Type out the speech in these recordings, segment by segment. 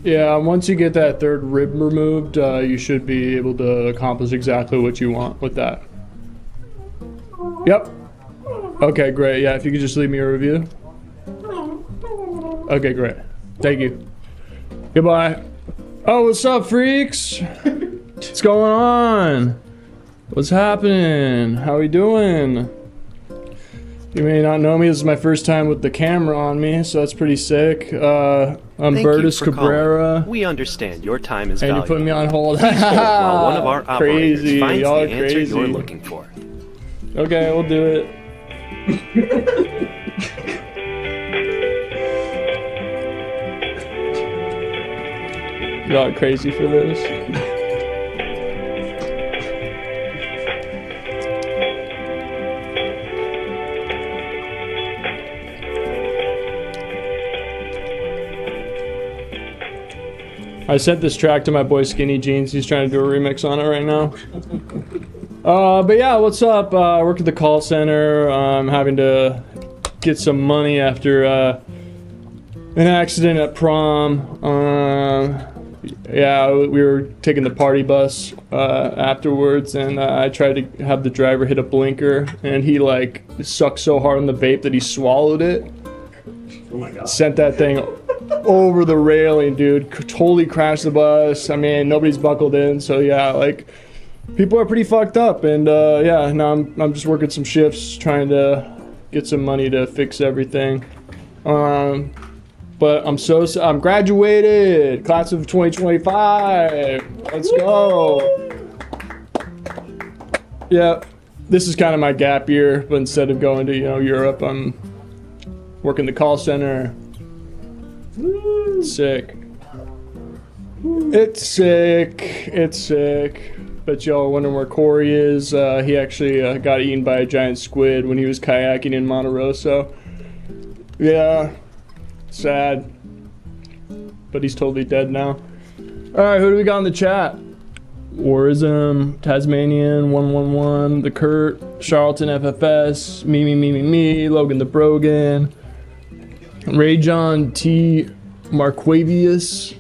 Yeah, once you get that third rib removed, you should be able to accomplish exactly what you want with that. Yep. Okay, great. Yeah, if you could just leave me a review. Okay, great. Thank you. Goodbye. Oh, what's up, freaks? What's going on? What's happening? How we doing? You may not know me. This is my first time with the camera on me, so that's pretty sick. I'm Beris Cabrera. We understand your time is and valuable. you're putting me on hold. While one of our operators Crazy. finds the Y'all are answer crazy. you're looking for. Okay, we'll do it. Y'all are crazy for this. I sent this track to my boy Skinny Jeans. He's trying to do a remix on it right now. But yeah, what's up? I work at the call center. I'm having to get some money after an accident at prom. Yeah, we were taking the party bus afterwards, and I tried to have the driver hit a blinker, and he like sucked so hard on the vape that he swallowed it. Oh my god. Sent that thing over the railing, dude. Totally crashed the bus. I mean, nobody's buckled in, so yeah, like, people are pretty fucked up, and yeah, now I'm just working some shifts, trying to get some money to fix everything. But I'm graduated, class of 2025. Let's go. Yeah, this is kind of my gap year, but instead of going to Europe, I'm working the call center. Sick. It's sick. It's sick. Bet y'all are wondering where Corey is. He actually got eaten by a giant squid when he was kayaking in Monte Rosso. Yeah. Sad. But he's totally dead now. Alright, who do we got in the chat? Warism, Tasmanian, 111, The Kurt, Charlton FFS, me, Logan the Brogan, Ray John T. Marquavius,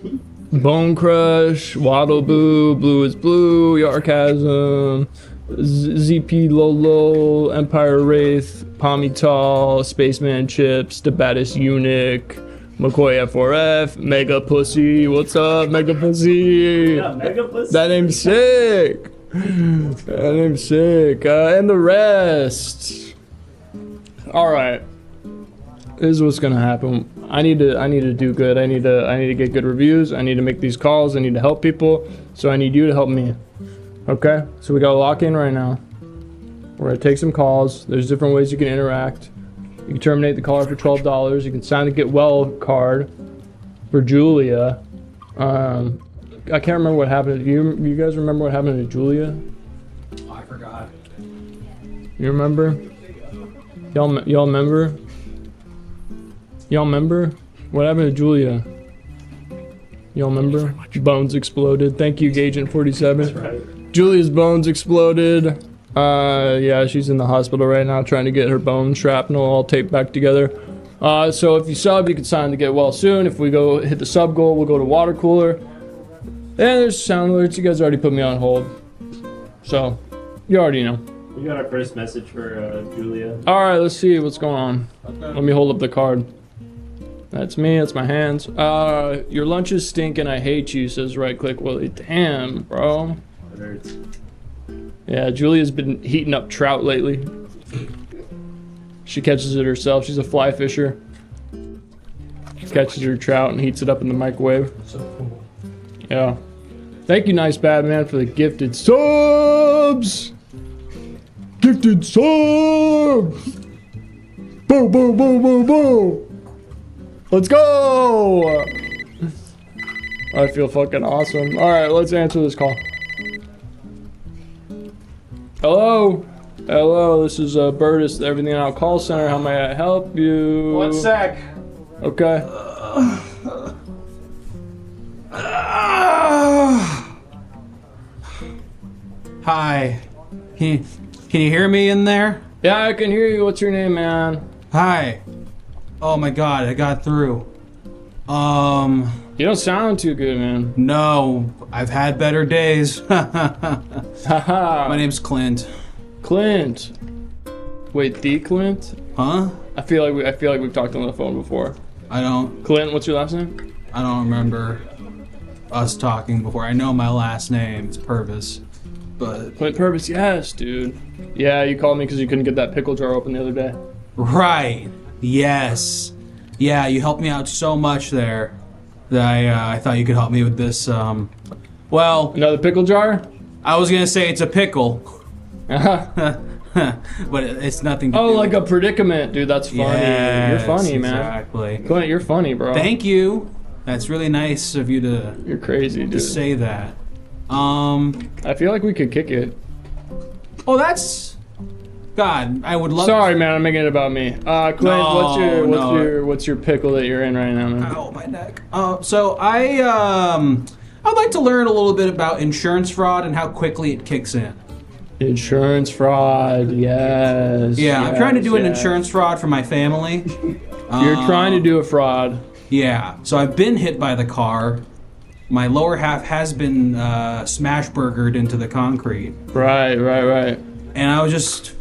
Bone Crush, Waddle Boo, Blue is Blue, Yarkasm, ZP Lolo, Empire Wraith, Palmy Tall, Spaceman Chips, The Baddest Eunuch, McCoy F4F, Mega Pussy. What's up, Mega Pussy? Yeah, Mega Pussy. That name's sick. That name's sick. And the rest. All right. This is what's gonna happen. I need to do good. I need to get good reviews. I need to make these calls. I need to help people. So I need you to help me. Okay? So we gotta lock in right now. We're gonna take some calls. There's different ways you can interact. You can terminate the caller for $12. You can sign the get well card for Julia. I can't remember what happened. You guys remember what happened to Julia? Oh, I forgot. You remember? Y'all remember? Y'all remember? What happened to Julia? Y'all remember? Bones exploded. Thank you, Agent 47. That's right. Julia's bones exploded. Yeah, she's in the hospital right now trying to get her bone shrapnel all taped back together. So if you sub, you can sign to get well soon. If we go hit the sub goal, we'll go to water cooler. And there's sound alerts. You guys already put me on hold. So, you already know. We got our first message for Julia. Alright, let's see what's going on. Okay. Let me hold up the card. That's me, that's my hands. Your lunches stink and I hate you, says Right Click Willie. Damn, bro. It hurts. Yeah, Julia's been heating up trout lately. She catches it herself. She's a fly fisher. Catches her trout and heats it up in the microwave. So cool. Yeah. Thank you, Nice Bad Man, for the gifted subs! Gifted subs! Boom, boom, boom, boom, boom! Let's go! I feel fucking awesome. Alright, let's answer this call. Hello? Hello, this is Bertus, the Everything Now call center. How may I help you? 1 sec. Okay. Hi. Can you hear me in there? Yeah, I can hear you. What's your name, man? Hi. Oh my god, I got through. You don't sound too good, man. No, I've had better days. Haha. My name's Clint. Clint. Wait, the Clint? Huh? I feel like we've talked on the phone before. I don't Clint, what's your last name? remember us talking before. I know my last name. It's Purvis. But Clint Purvis, yes, dude. Yeah, you called me because you couldn't get that pickle jar open the other day. right. Yes. Yeah, you helped me out so much there that I thought you could help me with this. Well, Another pickle jar? I was gonna say it's a pickle, Oh, but it's nothing to do. like a predicament, dude. That's funny. You're Yes, funny, man. Exactly. Clint, you're funny, bro. Thank you. That's really nice of you to You're crazy, dude. say that. I feel like we could kick it. Oh, that's. God, I would love. Sorry, man. I'm making it about me. Clint, No, what's your pickle that you're in right now, man? Ow, my neck. So I'd like to learn a little bit about insurance fraud and how quickly it kicks in. Insurance fraud, yes. Yeah, I'm trying to do an yes. insurance fraud for my family. You're trying to do a fraud. Yeah, so I've been hit by the car. My lower half has been smash burgered into the concrete, Right. and I was just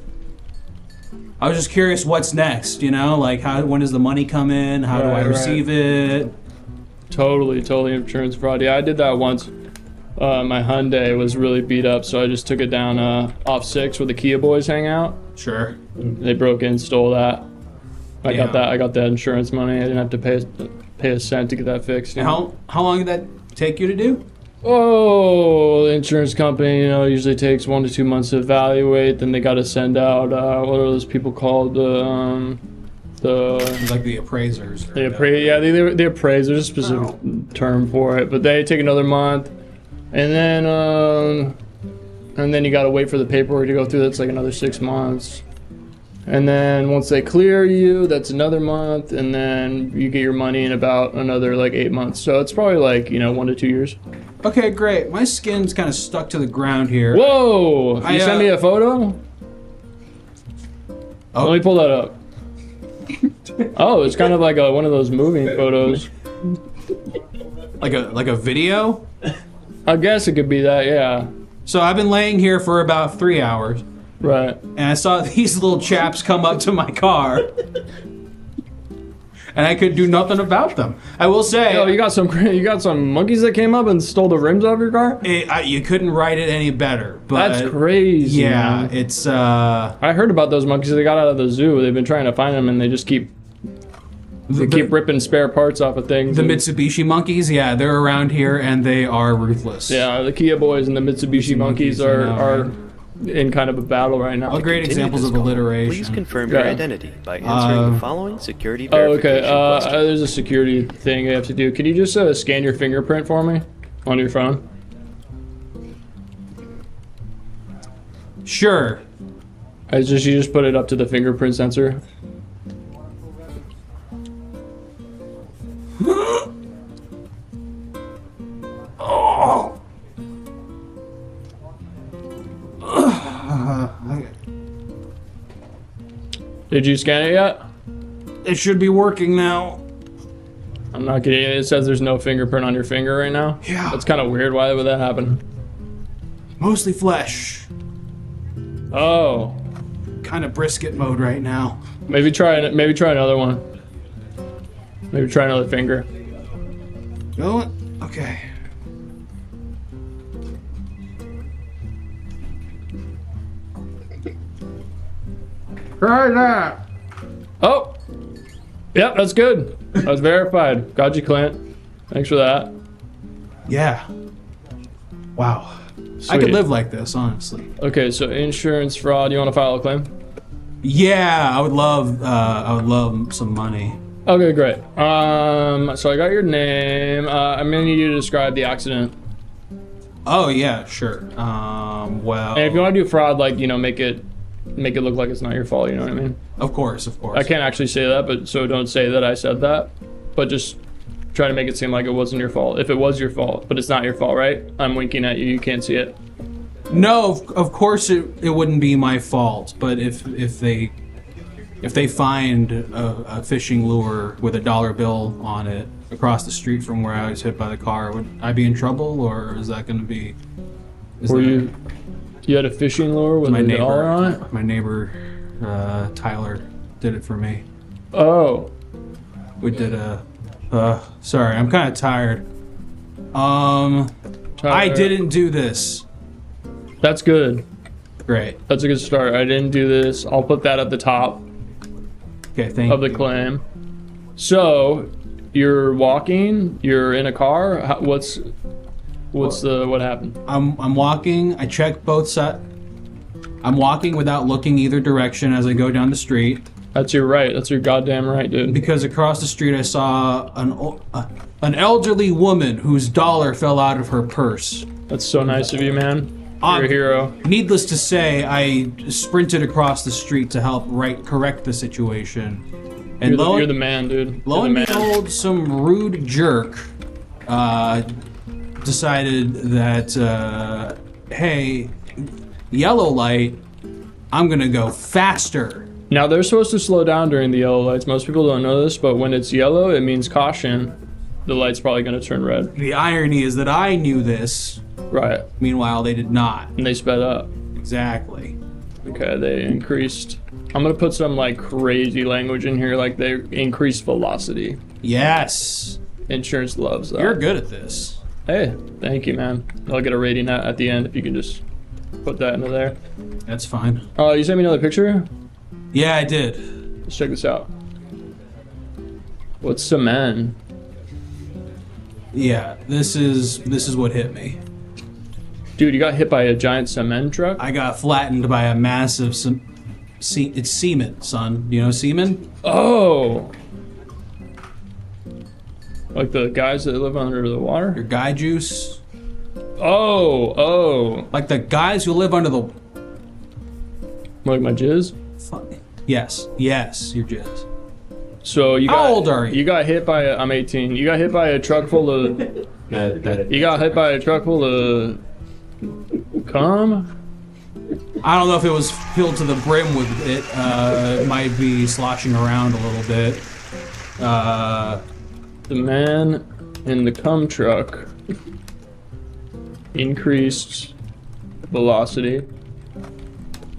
curious what's next. You know, like when does the money come in? How do I Right. receive it? Totally insurance fraud. Yeah, I did that once. My Hyundai was really beat up, so I just took it down off 6 where the Kia boys hang out. Sure. They broke in, stole that. I Yeah. got that. I got that insurance money. I didn't have to pay a cent to get that fixed. you And know? how long did that take you to do? Oh, the insurance company, usually takes 1 to 2 months to evaluate. Then they got to send out what are those people called? The Like the appraisers. Or they appraise. Yeah, they appraise. There's a specific term for it, but they take another month, and then you got to wait for the paperwork to go through. That's like another 6 months. And then once they clear you, that's another month, and then you get your money in about another like 8 months. So it's probably like 1 to 2 years. Okay, great. My skin's kind of stuck to the ground here. Whoa! You sent me a photo? Oh. Let me pull that up. Oh, it's kind of like one of those moving photos. Like a video? I guess it could be that, yeah. So I've been laying here for about 3 hours, Right. and I saw these little chaps come up to my car, and I could do nothing about them. I will say, Oh, you got some monkeys that came up and stole the rims off your car? you couldn't write it any better. But That's crazy. Yeah, man. it's I heard about those monkeys. They got out of the zoo. They've been trying to find them, and they just keep ripping spare parts off of things. the and- Mitsubishi monkeys. Yeah, they're around here, and they are ruthless. Yeah, the Kia boys and the Mitsubishi monkeys monkeys, are in kind of a battle right now. All great Continue examples this of call. alliteration. Please confirm your Yeah. identity by answering the following security Oh, verification okay. questions. There's a security thing I have to do. Can you just scan your fingerprint for me on your phone? Sure. You just put it up to the fingerprint sensor. Did you scan it yet? It should be working now. I'm not getting it. It says there's no fingerprint on your finger right now. Yeah. That's kind of weird. Why would that happen? Mostly flesh. Oh. Kind of brisket mode right now. Maybe try another one. Maybe try another finger. Going? Okay. Try that. Oh. Yep, that's good. That's verified. Got you, Clint. Thanks for that. Yeah. Wow. I Sweet. could live like this, honestly. Okay, so insurance fraud. You want to file a claim? Yeah, I would love some money. Okay, great. So I got your name. I'm gonna need you to describe the accident. Oh yeah, sure. Well, And if you want to do fraud, like make it look like it's not your fault. You know what I mean? of course. I can't actually say that, but so don't say that I said that. But just try to make it seem like it wasn't your fault. If it was your fault, but it's not your fault, right? I'm winking at you. You can't see it. No, of course it wouldn't be my fault. But if they find a fishing lure with a dollar bill on it, across the street from where I was hit by the car. Would I be in trouble, or is that going to be? You had a fishing lure with my a neighbor dollar on it? My neighbor, Tyler, did it for me. Oh. We did a. Sorry, I'm kind of tired. I Tyler. didn't do this. That's good. Great. That's a good start. I didn't do this. I'll put that at the top Okay, thank of the you. claim. So, you're walking. You're in a car. What happened? I'm walking. I check both sides. I'm walking without looking either direction as I go down the street. That's your right. That's your goddamn right, dude. Because across the street I saw an elderly woman whose dollar fell out of her purse. That's so nice of you, man. You're a hero. Needless to say, I sprinted across the street to help correct the situation. And You're the man, dude. lo You're and the man. behold, some rude jerk decided that, hey, yellow light, I'm gonna go faster. Now, they're supposed to slow down during the yellow lights. Most people don't know this, but when it's yellow, it means caution. The light's probably going to turn red. The irony is that I knew this. Right. Meanwhile, they did not. And they sped up. Exactly. Okay, they increased. I'm going to put some, like, crazy language in here, like they increased velocity. Yes. Insurance loves that. You're good at this. Hey, thank you, man. I'll get a rating at the end if you can just put that into there. That's fine. You sent me another picture? Yeah, I did. Let's check this out. What's cement? Yeah, this is what hit me. Dude, you got hit by a giant cement truck? I got flattened by a massive it's semen, son. You know semen? Oh! Like the guys that live under the water? Your guy juice. Oh! Like the guys who live under the... Like my jizz? Yes, your jizz. So you got... How old are you? You got hit by I'm 18. You got hit by a truck full of... You got hit by a truck full of... cum? I don't know if it was filled to the brim with it. It might be sloshing around a little bit. The man in the cum truck increased velocity.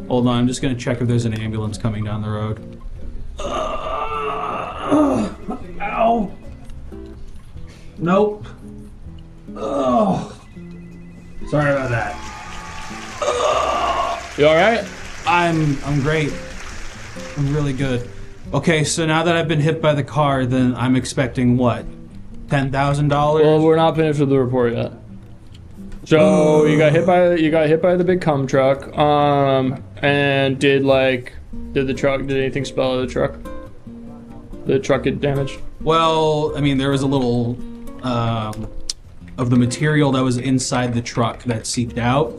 Hold on, I'm just gonna check if there's an ambulance coming down the road. Ow! Nope. Oh. Sorry about that. You alright? I'm great. I'm really good. Okay, so now that I've been hit by the car, then I'm expecting what? $10,000? Well, we're not finished with the report yet. So you got hit by the big cum truck. And did anything spill out of the truck? Did the truck get damaged? Well, I mean, there was a little of the material that was inside the truck that seeped out,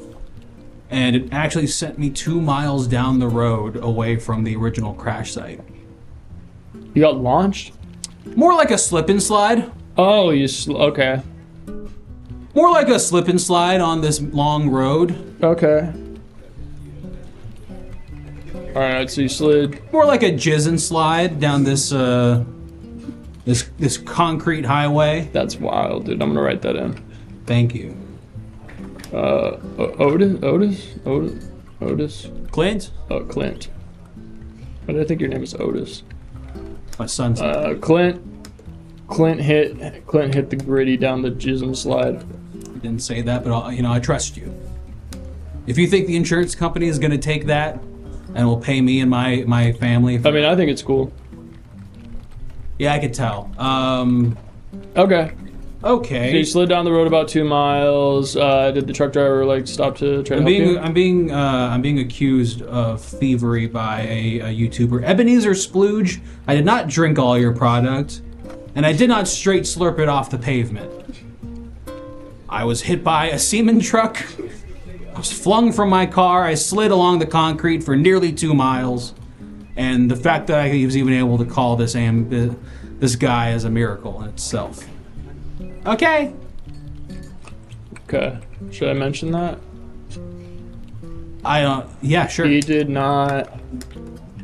and it actually sent me 2 miles down the road away from the original crash site. You got launched? More like a slip and slide. Oh, okay. More like a slip and slide on this long road. Okay. Alright, so you slid. More like a jizz and slide down this this concrete highway. That's wild, dude. I'm gonna write that in. Thank you. Otis? Clint? Oh, Clint. Why did I think your name was Otis? My son's name. Clint hit the gritty down the jism slide. I didn't say that, but I trust you. If you think the insurance company is gonna take that and will pay me and my family for... I mean, I think it's cool. Yeah, I could tell. Okay. So Okay. you slid down the road about 2 miles. Did the truck driver stop to try to help you? I'm being accused of thievery by a YouTuber, Ebenezer Splooge. I did not drink all your product, and I did not straight slurp it off the pavement. I was hit by a semen truck. I was flung from my car. I slid along the concrete for nearly 2 miles, and the fact that I was even able to call this guy is a miracle in itself. Okay. Okay. Should I mention that? I don't. Yeah, sure. He did not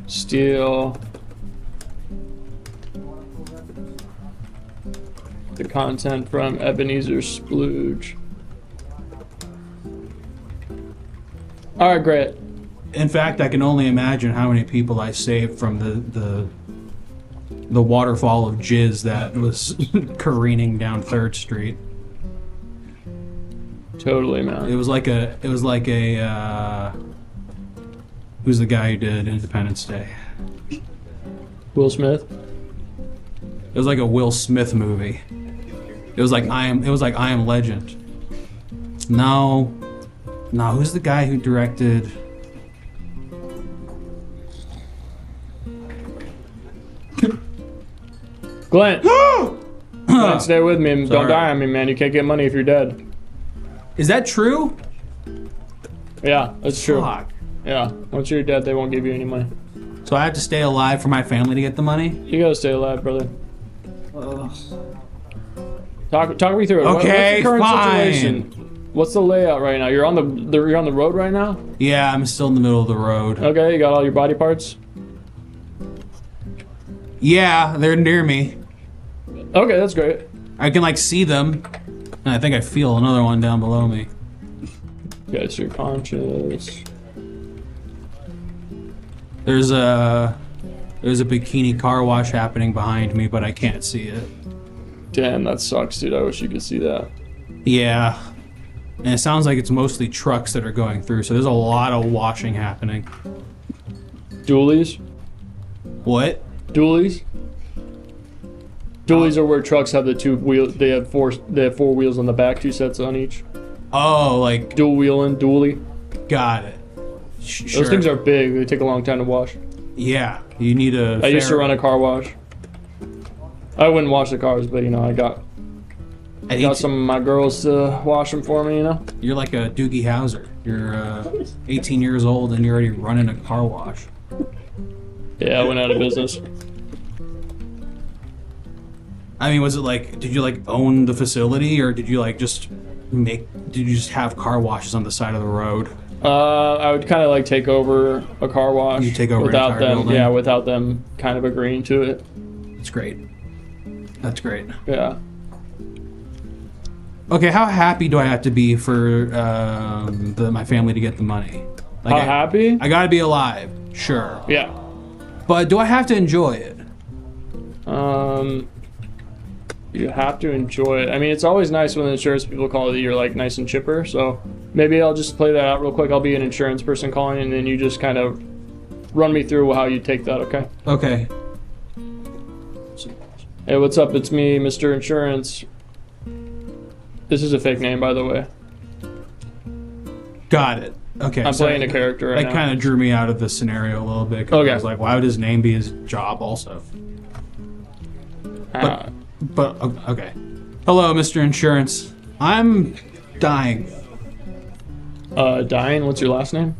steal the content from Ebenezer Splooge. All right, great. In fact, I can only imagine how many people I saved from the waterfall of jizz that was careening down 3rd Street. Totally, man. It was like a who's the guy who did Independence Day? Will Smith. It was like a Will Smith movie. It was like I Am Legend. No, who's the guy who directed? Glenn. Glenn, stay with me. Don't die on me, man. You can't get money if you're dead. Is that true? Yeah, that's true. Fuck. Yeah, once you're dead, they won't give you any money. So I have to stay alive for my family to get the money? You gotta stay alive, brother. Talk me through it. Okay, what's the current fine. situation? What's the layout right now? You're on the road right now? Yeah, I'm still in the middle of the road. Okay, you got all your body parts? Yeah, they're near me. Okay, that's great. I can like see them. And I think I feel another one down below me. Okay, so you're conscious. There's a bikini car wash happening behind me, but I can't see it. Damn, that sucks, dude. I wish you could see that. Yeah. And it sounds like it's mostly trucks that are going through, so there's a lot of washing happening. Dualies? What? Dualies? Dualies are where trucks have the two wheels. They have four wheels on the back, 2 sets on each. Oh, like Dual wheeling, dually. got it. Those things are big. They take a long time to wash. Yeah, you need a. I used to run a car wash. I wouldn't wash the cars, but you know, I got some of my girls to wash them for me. You know. You're like a Doogie Howser. You're 18 years old and you're already running a car wash. Yeah, I went out of business. I mean, was it like, did you like own the facility, or did you like just have car washes on the side of the road? I would kind of like take over a car wash. You take over without an entire them, building? yeah, without them kind of agreeing to it. That's great. That's great. Yeah. Okay, how happy do I have to be for my family to get the money? Like, How happy? I gotta be alive, sure. Yeah. But do I have to enjoy it? You have to enjoy it. I mean, it's always nice when the insurance people call it you're like nice and chipper. So maybe I'll just play that out real quick. I'll be an insurance person calling, and then you just kind of run me through how you take that, okay? Okay. Hey, what's up? It's me, Mr. Insurance. This is a fake name, by the way. Got it. Okay. I'm playing a character right now. That kind of drew me out of the scenario a little bit. 'Cause Okay. I was like, why would his name be his job also? But okay. Hello, Mr. Insurance. I'm dying. Dying? What's your last name?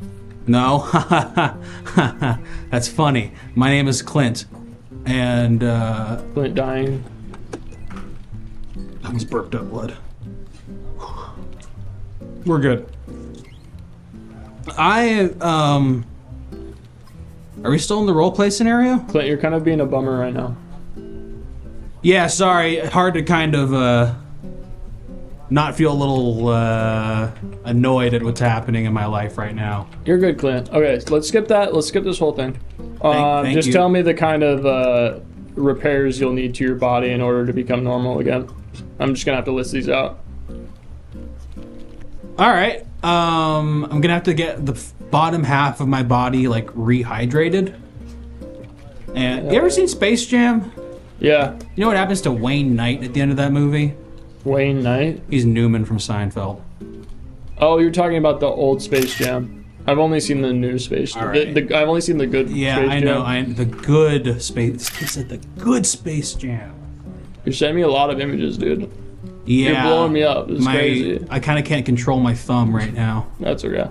No. That's funny. My name is Clint. And Clint Dying. I almost burped up blood. We're good. Are we still in the roleplay scenario? Clint, you're kind of being a bummer right now. Yeah, sorry. Hard to kind of not feel a little annoyed at what's happening in my life right now. You're good, Clint. Okay, so let's skip that. Let's skip this whole thing. Thank Just you. tell me the kind of repairs you'll need to your body in order to become normal again. I'm just gonna have to list these out. All right. I'm gonna have to get the bottom half of my body like rehydrated. And you ever seen Space Jam? Yeah, You know what happens to Wayne Knight at the end of that movie? Wayne Knight. He's Newman from Seinfeld. Oh, you're talking about the old Space Jam. I've only seen the new Space Jam. All right. I've only seen the good Yeah, Space I Jam. know. The good Space. He said the good Space Jam. You're sending me a lot of images, dude. Yeah. You're blowing me up. It's crazy. I kind of can't control my thumb right now, That's okay.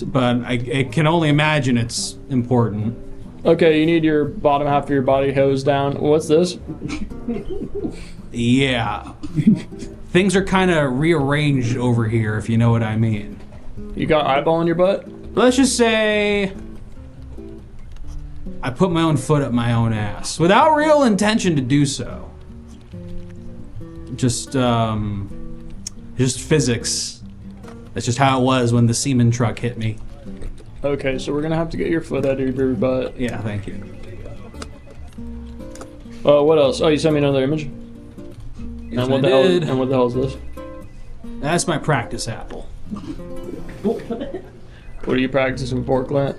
but I can only imagine it's important. Okay, you need your bottom half of your body hosed down. What's this? Yeah. Things are kind of rearranged over here, if you know what I mean. You got eyeball in your butt? Let's just say I put my own foot up my own ass without real intention to do so. just physics. That's just how it was when the semen truck hit me. Okay, so we're gonna have to get your foot out of your butt. Yeah, thank you. What else? Oh, you sent me another image? Yes, and what I did. And what the hell is this? That's my practice apple. What are you practicing for, Clint?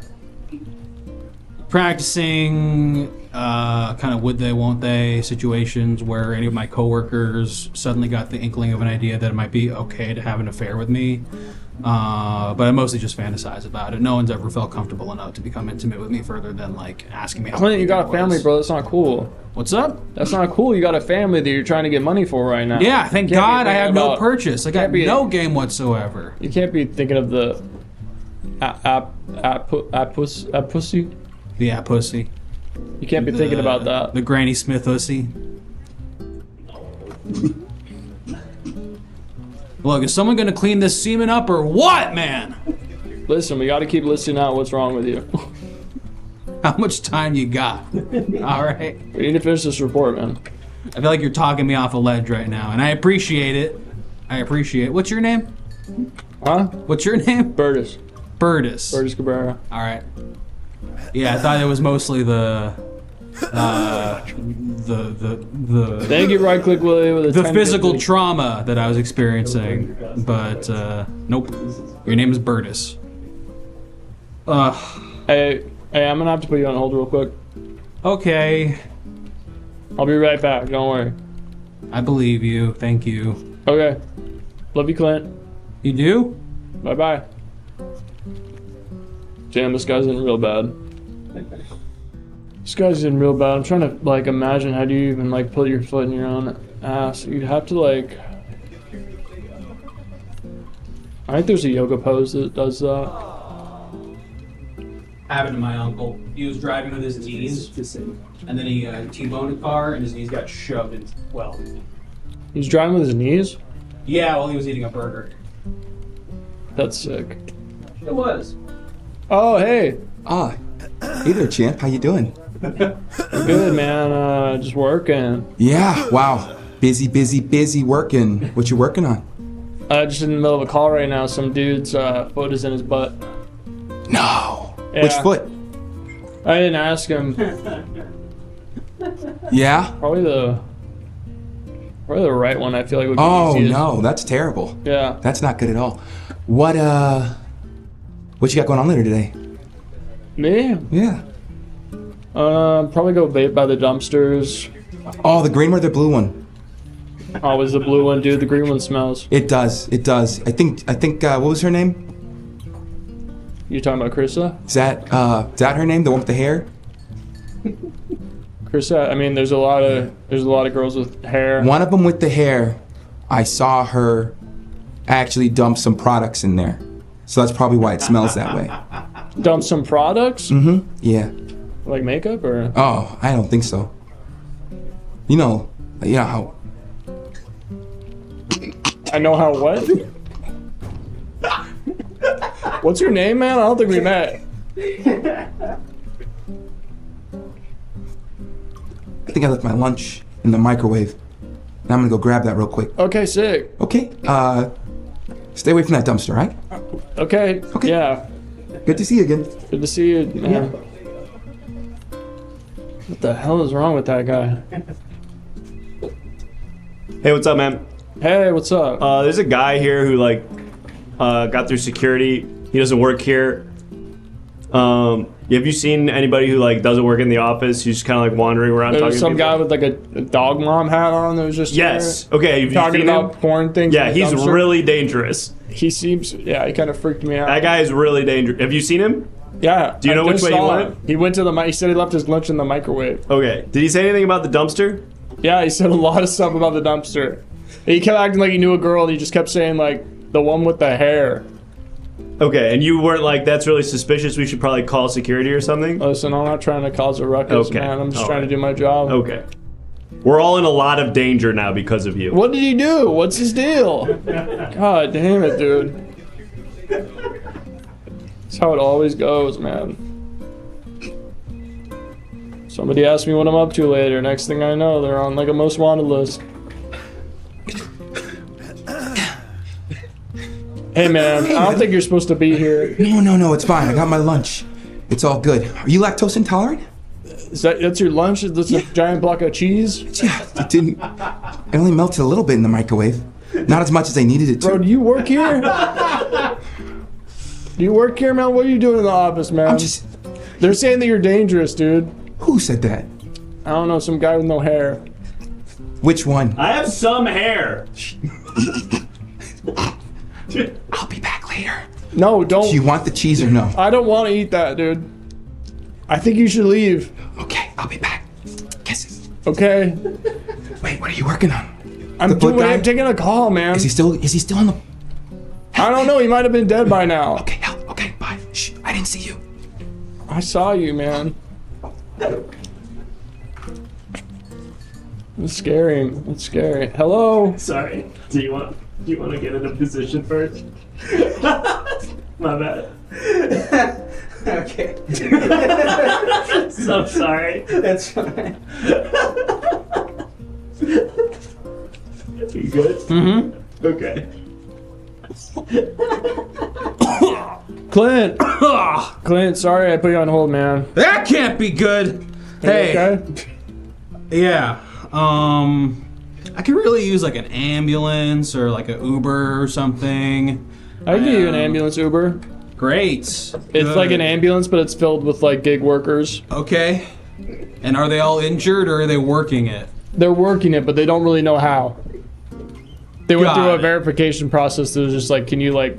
Practicing kind of would they, won't they situations where any of my coworkers suddenly got the inkling of an idea that it might be okay to have an affair with me. But I mostly just fantasize about it. No one's ever felt comfortable enough to become intimate with me further than like asking me how Clint, you big got it a family, was. bro. That's not cool. What's up? That's not cool. You got a family that you're trying to get money for right now. Yeah, thank You can't be God I have thinking no about- purchase. I got can't be- no game whatsoever. You can't be thinking of the pussy. Yeah, pussy. You can't be thinking about that. The Granny Smith pussy. Look, is someone gonna clean this semen up or what, man? Listen, we got to keep listing out what's wrong with you. How much time you got? All right. We need to finish this report, man. I feel like you're talking me off a ledge right now, and I appreciate it. I appreciate it. What's your name? Huh? What's your name? Birdis. Birdis. Birdis Cabrera. All right. Yeah, I thought it was mostly the Thank you, right click Willie with a the 1050. physical trauma that I was experiencing, but nope. Your name is Birdis. Hey, I'm gonna have to put you on hold real quick. Okay. I'll be right back. Don't worry. I believe you. Thank you. Okay. Love you, Clint. You do? Bye bye. Damn, this guy's in real bad. This guy's in real bad. I'm trying to like imagine how do you even like put your foot in your own ass. You'd have to like. I think there's a yoga pose that does that. Happened to my uncle. He was driving with his knees, and then he T-boned a car, and his knees got shoved in. Well, He's driving with his knees? yeah, while he was eating a burger. That's sick. It was. Oh, hey. Ah, hey there, champ. How you doing? Good, man. Just working. Yeah, wow. Busy working. What you working on? Just in the middle of a call right now. Some dude's foot is in his butt. No. Yeah. Which foot? I didn't ask him. Yeah? Probably the right one. I feel like would be Oh, easiest. no. That's terrible. Yeah. That's not good at all. What you got going on later today? Me? Yeah. Probably go vape by the dumpsters. Oh, the green or the blue one? Always the blue one, dude. The green one smells. It does. I think, what was her name? You talking about Krista? Is that her name? The one with the hair? Krista. I mean, there's a lot of girls with hair. One of them with the hair, I saw her actually dump some products in there. So that's probably why it smells that way. Dump some products? Mm-hmm. Yeah. Like makeup or? Oh, I don't think so. You know how. I know how what? What's your name, man? I don't think we met. I think I left my lunch in the microwave. And I'm gonna go grab that real quick. Okay, sick. Okay. Stay away from that dumpster, right? Okay. Okay. Yeah. Good to see you again. Good to see you, man. Yeah. What the hell is wrong with that guy? Hey, what's up, man? Hey, what's up? There's a guy here who like got through security. He doesn't work here. Have you seen anybody who like doesn't work in the office? Who's just kind of like wandering around There talking was to some people? guy with like a dog mom hat on that was just Yes. there, Okay. Have you talking seen about him? porn things. Yeah, in the he's dumpster. really dangerous. He seems. Yeah, he kind of freaked me out. That guy is really dangerous. Have you seen him? Yeah. Do you know I which just way he saw went? him. He went to the. He said he left his lunch in the microwave. Okay. Did he say anything about the dumpster? Yeah, he said a lot of stuff about the dumpster. He kept acting like he knew a girl, and he just kept saying like the one with the hair. Okay, and you weren't like, that's really suspicious. We should probably call security or something. Listen, I'm not trying to cause a ruckus, Okay. man. I'm just All trying right. to do my job. Okay. We're all in a lot of danger now because of you. What did he do? What's his deal? God damn it, dude. That's how it always goes, man. Somebody asked me what I'm up to later. Next thing I know, they're on like a most wanted list. Hey man, I don't think you're supposed to be here. No, it's fine. I got my lunch. It's all good. Are you lactose intolerant? That's your lunch? That's a giant block of cheese? Yeah, it only melted a little bit in the microwave. Not as much as I needed it to. Bro, do you work here? Do you work here, man? What are you doing in the office, man? They're saying that you're dangerous, dude. Who said that? I don't know, some guy with no hair. Which one? I have some hair. I'll be back later. No, don't. Do you want the cheese or no? I don't want to eat that, dude. I think you should leave. Okay, I'll be back. Kisses. Okay. Wait, what are you working on? I'm taking a call, man. Is he still on the... I don't know, he might have been dead by now. Okay, bye. Shh, I didn't see you. I saw you, man. It's scary. It's scary. Hello? Sorry. Do you want to get in a position first? My bad. Okay. So sorry. That's fine. You good? Mm-hmm. Okay. Clint, sorry I put you on hold, man. That can't be good. Hey. Okay? Yeah. I could really use like an ambulance or like an Uber or something. I can give you an ambulance Uber. Great. It's like an ambulance, but it's filled with like gig workers. Okay. And are they all injured or are they working it? They're working it, but they don't really know how. They went through a Got it. verification process that was just like, can you like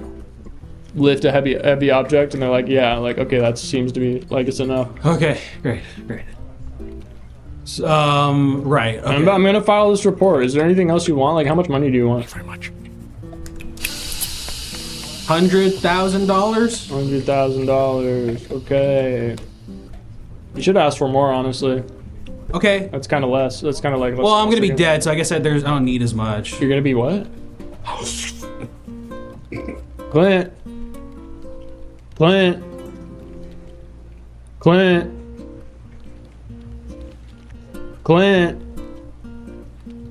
lift a heavy object? And they're like, yeah. Like, okay, that seems to be like it's enough. Okay, great. So, right. Okay. I'm gonna file this report. Is there anything else you want? Like, how much money do you want? Very much. $100,000? $100,000. Okay. You should ask for more, honestly. Okay. That's kind of less. That's kind of like. Well, I'm gonna be dead, so I guess I don't need as much. You're gonna be what? Clint.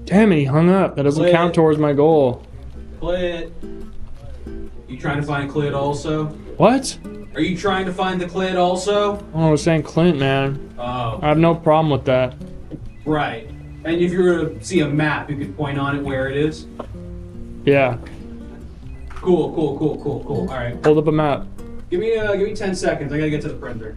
Damn it, he hung up. That doesn't Clint. count towards my goal. Clit. You trying to find Clit also? What? Are you trying to find the Clit also? Oh, I was saying Clint, man. Oh, I have no problem with that. right. And if you were to see a map, you could point on it where it is? Yeah. Cool. All right. Hold up a map. Give me 10 seconds. I gotta get to the printer.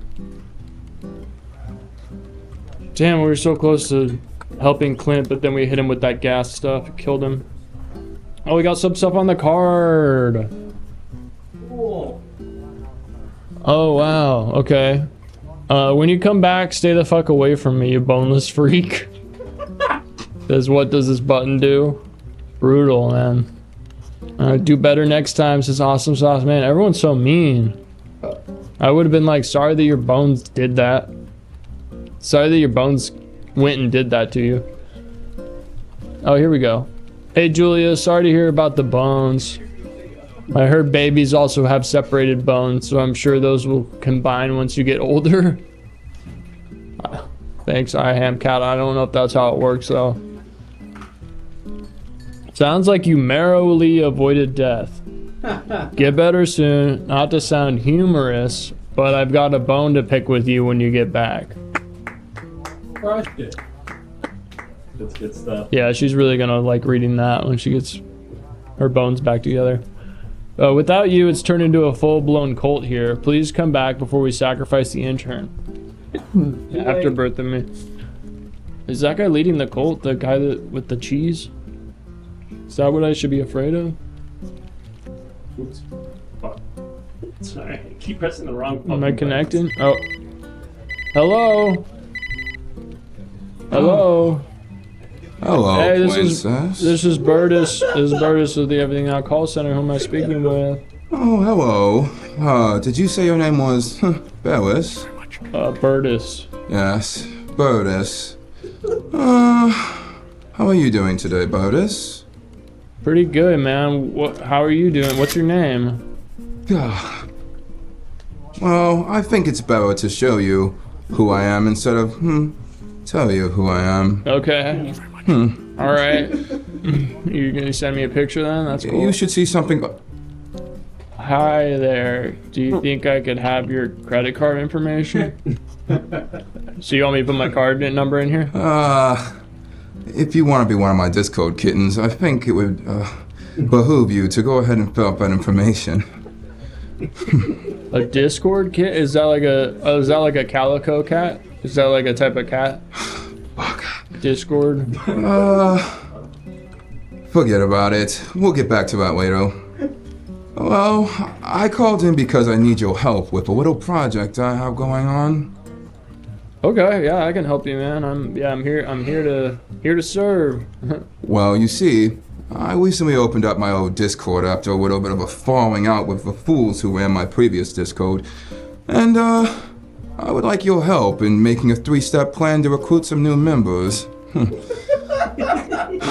Damn, we were so close to helping Clint, but then we hit him with that gas stuff. It killed him. Oh, we got some stuff on the card. Cool. Oh, wow. Okay. When you come back, stay the fuck away from me, you boneless freak. What does this button do? Brutal, man. Do better next time, says Awesome Sauce. Man, everyone's so mean. I would have been like, sorry that your bones did that. Sorry that your bones went and did that to you. Oh, here we go. Hey, Julia, sorry to hear about the bones. I heard babies also have separated bones, so I'm sure those will combine once you get older. Thanks, I am cat. I don't know if that's how it works, though. Sounds like you merrily avoided death. Get better soon. Not to sound humorous, but I've got a bone to pick with you when you get back. Crushed it. That's good stuff. Yeah, she's really gonna like reading that when she gets her bones back together. Without you, it's turned into a full-blown cult here. Please come back before we sacrifice the intern. Afterbirth of me. Is that guy leading the cult? The guy with the cheese? Is that what I should be afraid of? Oops. Fuck. Sorry, I keep pressing the wrong button. Am I connecting? Oh. Hello? Hello? Hello, Hey, princess. this is Berus. This is Berus of the Everything Now call center. Who am I speaking with? Oh, hello. Did you say your name was Beris? Bertus. Yes, Beris. How are you doing today, Beris? Pretty good, man. How are you doing? What's your name? Well, I think it's better to show you who I am instead of, tell you who I am. Okay. All right. You gonna send me a picture then? That's cool. You should see something. Hi there. Do you think I could have your credit card information? So you want me to put my card number in here? If you want to be one of my Discord kittens, I think it would behoove you to go ahead and fill out that information. A Discord kit? Is that like a calico cat? Is that like a type of cat? Discord? Forget about it. We'll get back to that later. Well, I called in because I need your help with a little project I have going on. Okay, yeah, I can help you, man. I'm here to serve. Well, you see, I recently opened up my old Discord after a little bit of a falling out with the fools who ran my previous Discord. And, I would like your help in making a 3-step plan to recruit some new members.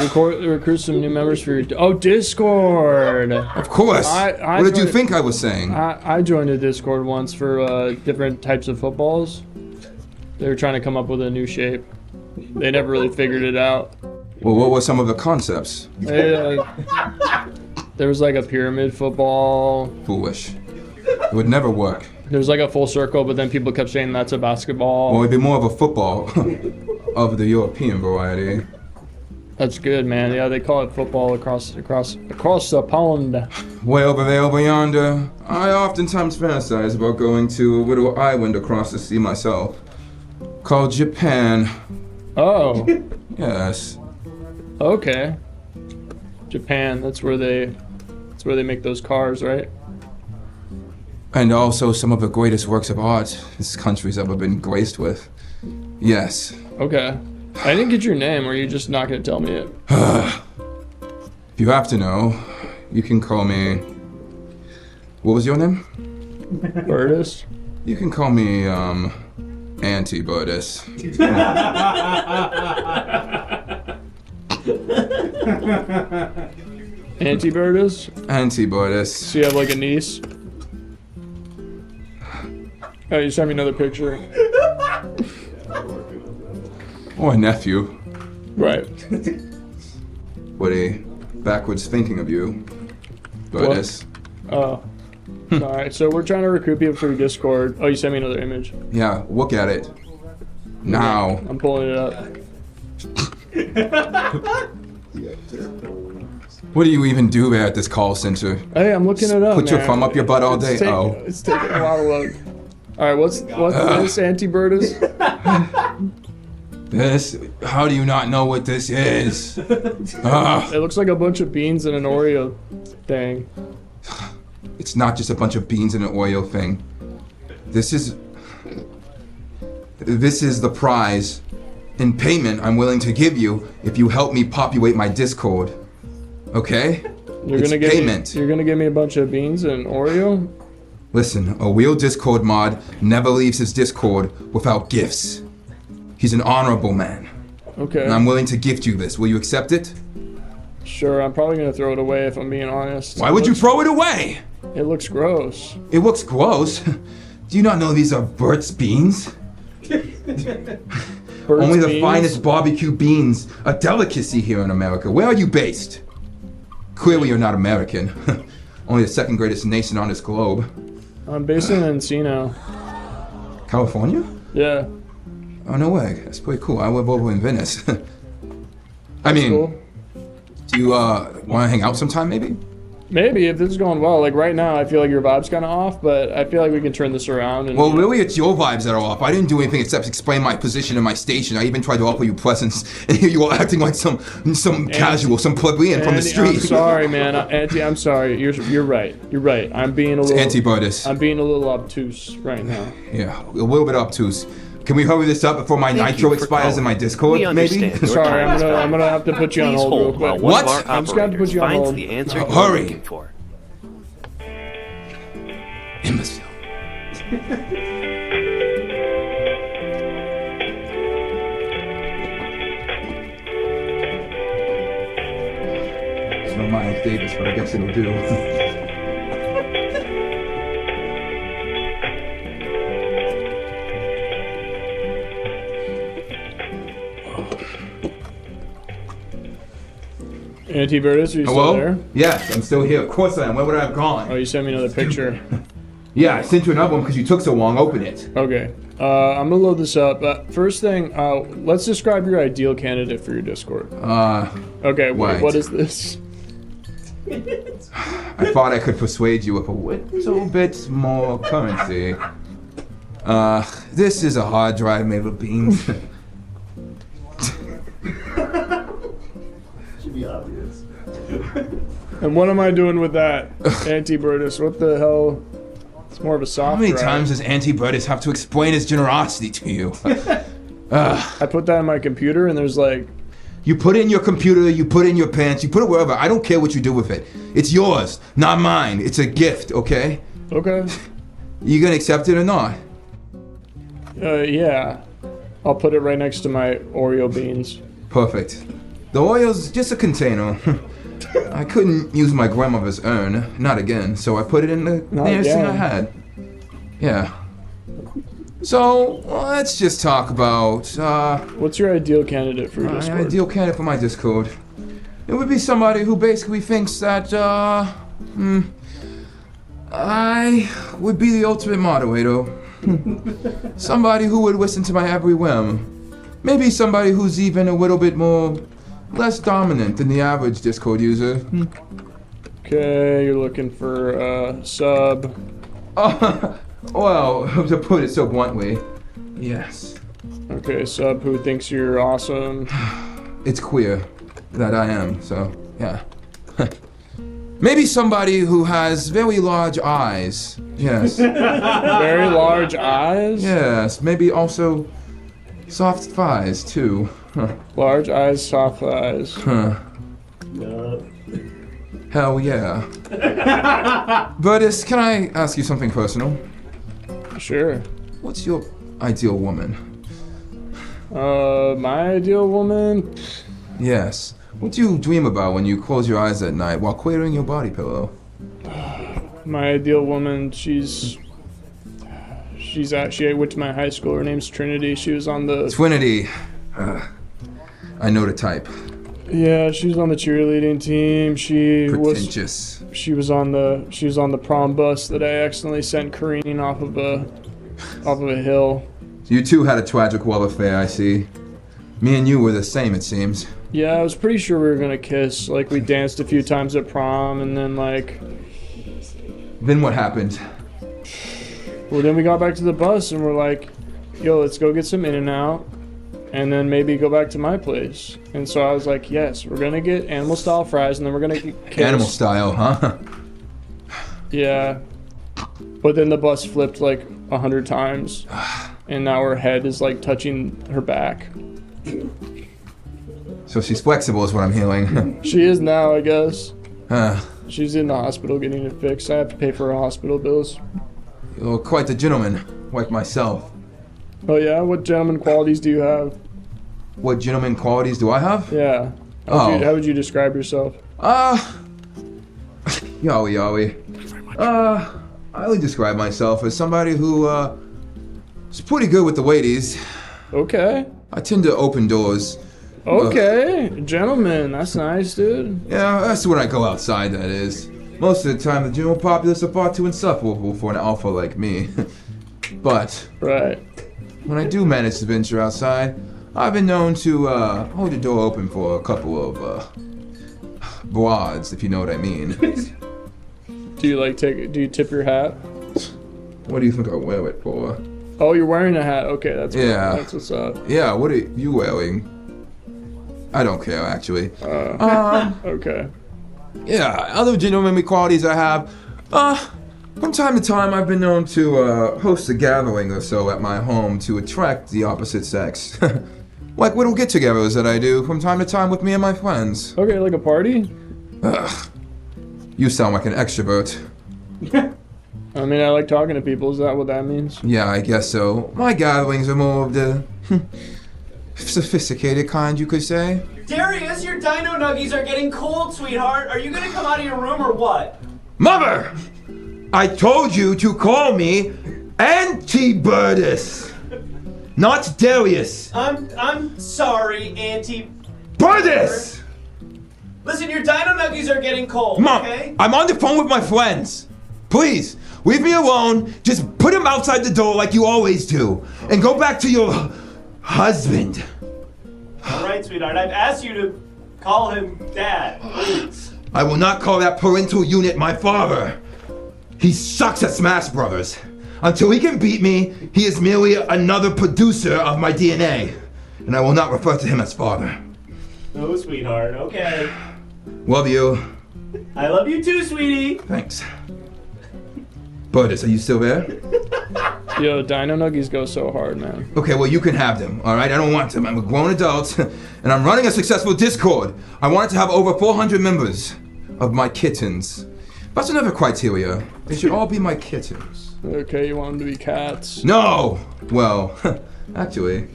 Recruit some new members for your Discord. Of course. What did you think I was saying? I joined a Discord once for different types of footballs. They were trying to come up with a new shape. They never really figured it out. Well, what were some of the concepts? There was like a pyramid football. Foolish. It would never work. There was like a full circle, but then people kept saying that's a basketball. Well, it'd be more of a football of the European variety. That's good, man. Yeah, they call it football across the pond. Way over there, over yonder, I oftentimes fantasize about going to a little island across the sea myself, called Japan. Oh. Yes. Okay. Japan. That's where they make those cars, right? And also some of the greatest works of art this country's ever been graced with. Yes. Okay. I didn't get your name, or are you just not gonna tell me it? If you have to know, you can call me... What was your name? Berus? You can call me, Auntie Berus. Auntie Bird? Auntie Berus. So you have like a niece? Oh, you sent me another picture. Or a nephew. Right. What a backwards thinking of you, Berus. Oh. Alright, so we're trying to recruit people through Discord. Oh, you sent me another image. Yeah, look at it. Now. I'm pulling it up. What do you even do there at this call center? Hey, I'm looking it up. Put your man. thumb up your butt all day? It's taking a lot of load. Alright, what's this Auntie Bird is? This? How do you not know what this is? It looks like a bunch of beans and an Oreo thing. It's not just a bunch of beans and an Oreo thing. This is the prize in payment I'm willing to give you if you help me populate my Discord. Okay? You're gonna give me a bunch of beans and Oreo? Listen, a real Discord mod never leaves his Discord without gifts. He's an honorable man. Okay. And I'm willing to gift you this. Will you accept it? Sure, I'm probably gonna throw it away if I'm being honest. Why would you throw it away? It looks gross. It looks gross. Do you not know these are Burt's beans? Only the finest barbecue beans, a delicacy here in America. Where are you based? Clearly you're not American. Only the second greatest nation on this globe. I'm based in Encino. California? Yeah. Oh, no way. That's pretty cool. I live over in Venice. I mean, Cool. do you want to hang out sometime maybe? Maybe if this is going well. Like right now, I feel like your vibe's kind of off, but I feel like we can turn this around. And Well, really, it's your vibes that are off. I didn't do anything except explain my position and my station. I even tried to offer you presents, and here you are acting like some casual, some plebeian from the street. I'm sorry, man. Auntie, I'm sorry. You're right. You're right. I'm being a little. Auntie Berus. I'm being a little obtuse right now. Yeah, a little bit obtuse. Can we hurry this up before my Thank nitro you for expires in my calling. Discord, We maybe? understand. Your Sorry, time is I'm gonna have to put you on Please hold real hold while quick. one What? of our I'm just gonna have to put operators you on finds hold. the answer you're Hurry. looking for. Imbecile. It's no Miles Davis, but I guess it'll do. Auntie Berus, are you still there? Yes, I'm still here. Of course I am. Where would I have Oh, gone? you sent me another picture. Yeah, I sent you another one because you took so long. Open it. Okay. I'm gonna load this up. First thing, let's describe your ideal candidate for your Discord. Okay, Right. what is this? I thought I could persuade you with a little bit more currency. This is a hard drive made of beans. Should be obvious. And what am I doing with that, Auntie Berus? What the hell? It's more of a soft How many drive. times does Auntie Bird have to explain his generosity to you? I put that in my computer, and there's like, You put it in your computer, you put it in your pants, you put it wherever. I don't care what you do with it. It's yours, not mine. It's a gift, okay? okay, You gonna accept it or not? yeah, I'll put it right next to my Oreo beans. Perfect. The oil's just a container. I couldn't use my grandmother's urn, not again, so I put it in the Not nearest thing I again. had. Yeah. So, let's just talk about, What's your ideal candidate for your my Discord? ideal candidate for my Discord. It would be somebody who basically thinks that, I would be the ultimate moderator. Somebody who would listen to my every whim. Maybe somebody who's even a little bit less dominant than the average Discord user. Okay, you're looking for sub. Well, to put it so bluntly, yes. Okay, sub who thinks you're awesome. It's queer that I am, so yeah. Maybe somebody who has very large eyes. Yes. Very large eyes. Yes, maybe also soft thighs too. Huh. Large eyes, soft eyes. Huh. No. Hell yeah. Bertis, can I ask you something personal? Sure. What's your ideal woman? My ideal woman. Yes. What do you dream about when you close your eyes at night while queering your body pillow? My ideal woman. She went to my high school. Her name's Trinity. She was on the. Twinity. I know the type. Yeah, she was on the cheerleading team. She Pretentious. was on the prom bus that I accidentally sent careening off of a hill. You two had a tragic love affair, I see. Me and you were the same, it seems. Yeah, I was pretty sure we were gonna kiss. Like, we danced a few times at prom, and then Then what happened? well, then we got back to the bus, and we're like, yo, let's go get some In-N-Out, and then maybe go back to my place. And so I was like, yes, we're gonna get animal style fries, and then we're gonna kiss. Animal style, huh? Yeah. But then the bus flipped like 100 times, and now her head is like touching her back. So she's flexible is what I'm hearing. She is now, I guess. Huh. She's in the hospital getting it fixed. I have to pay for her hospital bills. You're quite the gentleman, like myself. Oh yeah? What gentleman qualities do you have? What gentleman qualities do I have? Yeah. How would you describe yourself? Yowie. I would describe myself as somebody who, is pretty good with the ladies. Okay. I tend to open doors. Okay. Gentleman. That's nice, dude. Yeah, that's when I go outside, that is. Most of the time, the general populace are far too insufferable for an alpha like me. But, Right. when I do manage to venture outside, I've been known to, hold the door open for a couple of, broads, if you know what I mean. Do you tip your hat? What do you think I wear it for? Oh, you're wearing a hat. Okay, that's cool. Yeah. That's what's up. Yeah, what are you wearing? I don't care, actually. Okay. Yeah, other gentlemanly qualities I have. From time to time, I've been known to host a gathering or so at my home to attract the opposite sex. Like little get-togethers that I do from time to time with me and my friends. Okay, like a party? You sound like an extrovert. I mean, I like talking to people. Is that what that means? Yeah, I guess so. My gatherings are more of the sophisticated kind, you could say. Darius, your dino nuggies are getting cold, sweetheart. Are you gonna come out of your room or what? Mother! I told you to call me Auntie Berus, not Darius. I'm sorry, Auntie Berus! Listen, your dino nuggies are getting cold, Mom, okay? I'm on the phone with my friends. Please, leave me alone. Just put him outside the door like you always do. And go back to your husband. All right, sweetheart. I've asked you to call him Dad, please. I will not call that parental unit my father. He sucks at Smash Brothers. Until he can beat me, he is merely another producer of my DNA. And I will not refer to him as father. No, sweetheart. Okay. Love you. I love you too, sweetie. Thanks. Berus, are you still there? Yo, dino nuggies go so hard, man. Okay, well, you can have them, all right? I don't want them. I'm a grown adult, and I'm running a successful Discord. I want it to have over 400 members of my kittens. That's another criteria. They should all be my kittens. Okay, you want them to be cats? No! Well, actually.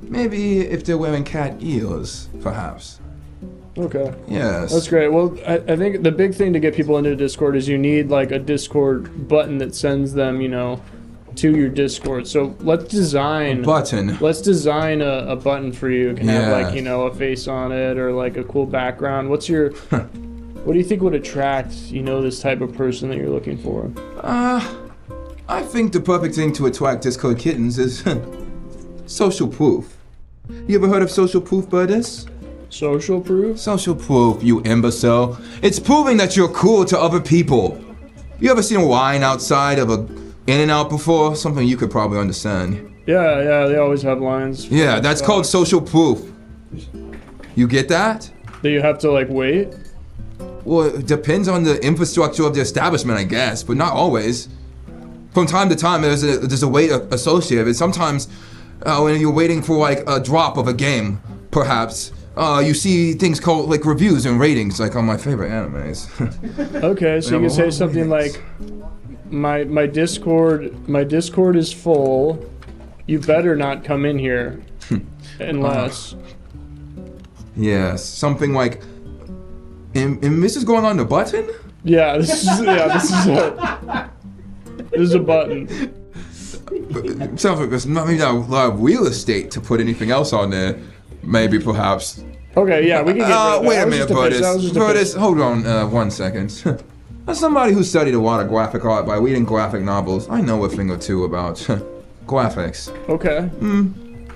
Maybe if they're wearing cat ears, perhaps. Okay. Yes. That's great. Well, I think the big thing to get people into Discord is you need like a Discord button that sends them, you know, to your Discord. So let's design Button. Let's design a button for you. It can have like, Yeah. you know, a face on it or like a cool background. What's your what do you think would attract, you know, this type of person that you're looking for? I think the perfect thing to attract Discord kittens is social proof. You ever heard of social proof, Berus? Social proof? Social proof, you imbecile. It's proving that you're cool to other people. You ever seen a line outside of a In-N-Out before? Something you could probably understand. Yeah, they always have lines. Yeah, that's called social proof. You get that? Do you have to like wait? Well, it depends on the infrastructure of the establishment, I guess, but not always. From time to time, there's a wait associated. And sometimes, when you're waiting for like a drop of a game, perhaps, you see things called like reviews and ratings, like on my favorite animes. Okay, so you can say something like, my Discord is full. You better not come in here, unless. Yes, something like. And this is going on the button? Yeah, this is a button. It sounds like there's not maybe not a lot of real estate to put anything else on there. Maybe, perhaps. Okay, yeah, we can get rid of that. Wait That a was minute, just pitch, that was just a pitch. Berus, hold on 1 second. As somebody who studied a lot of graphic art by reading graphic novels, I know a thing or two about graphics. Okay.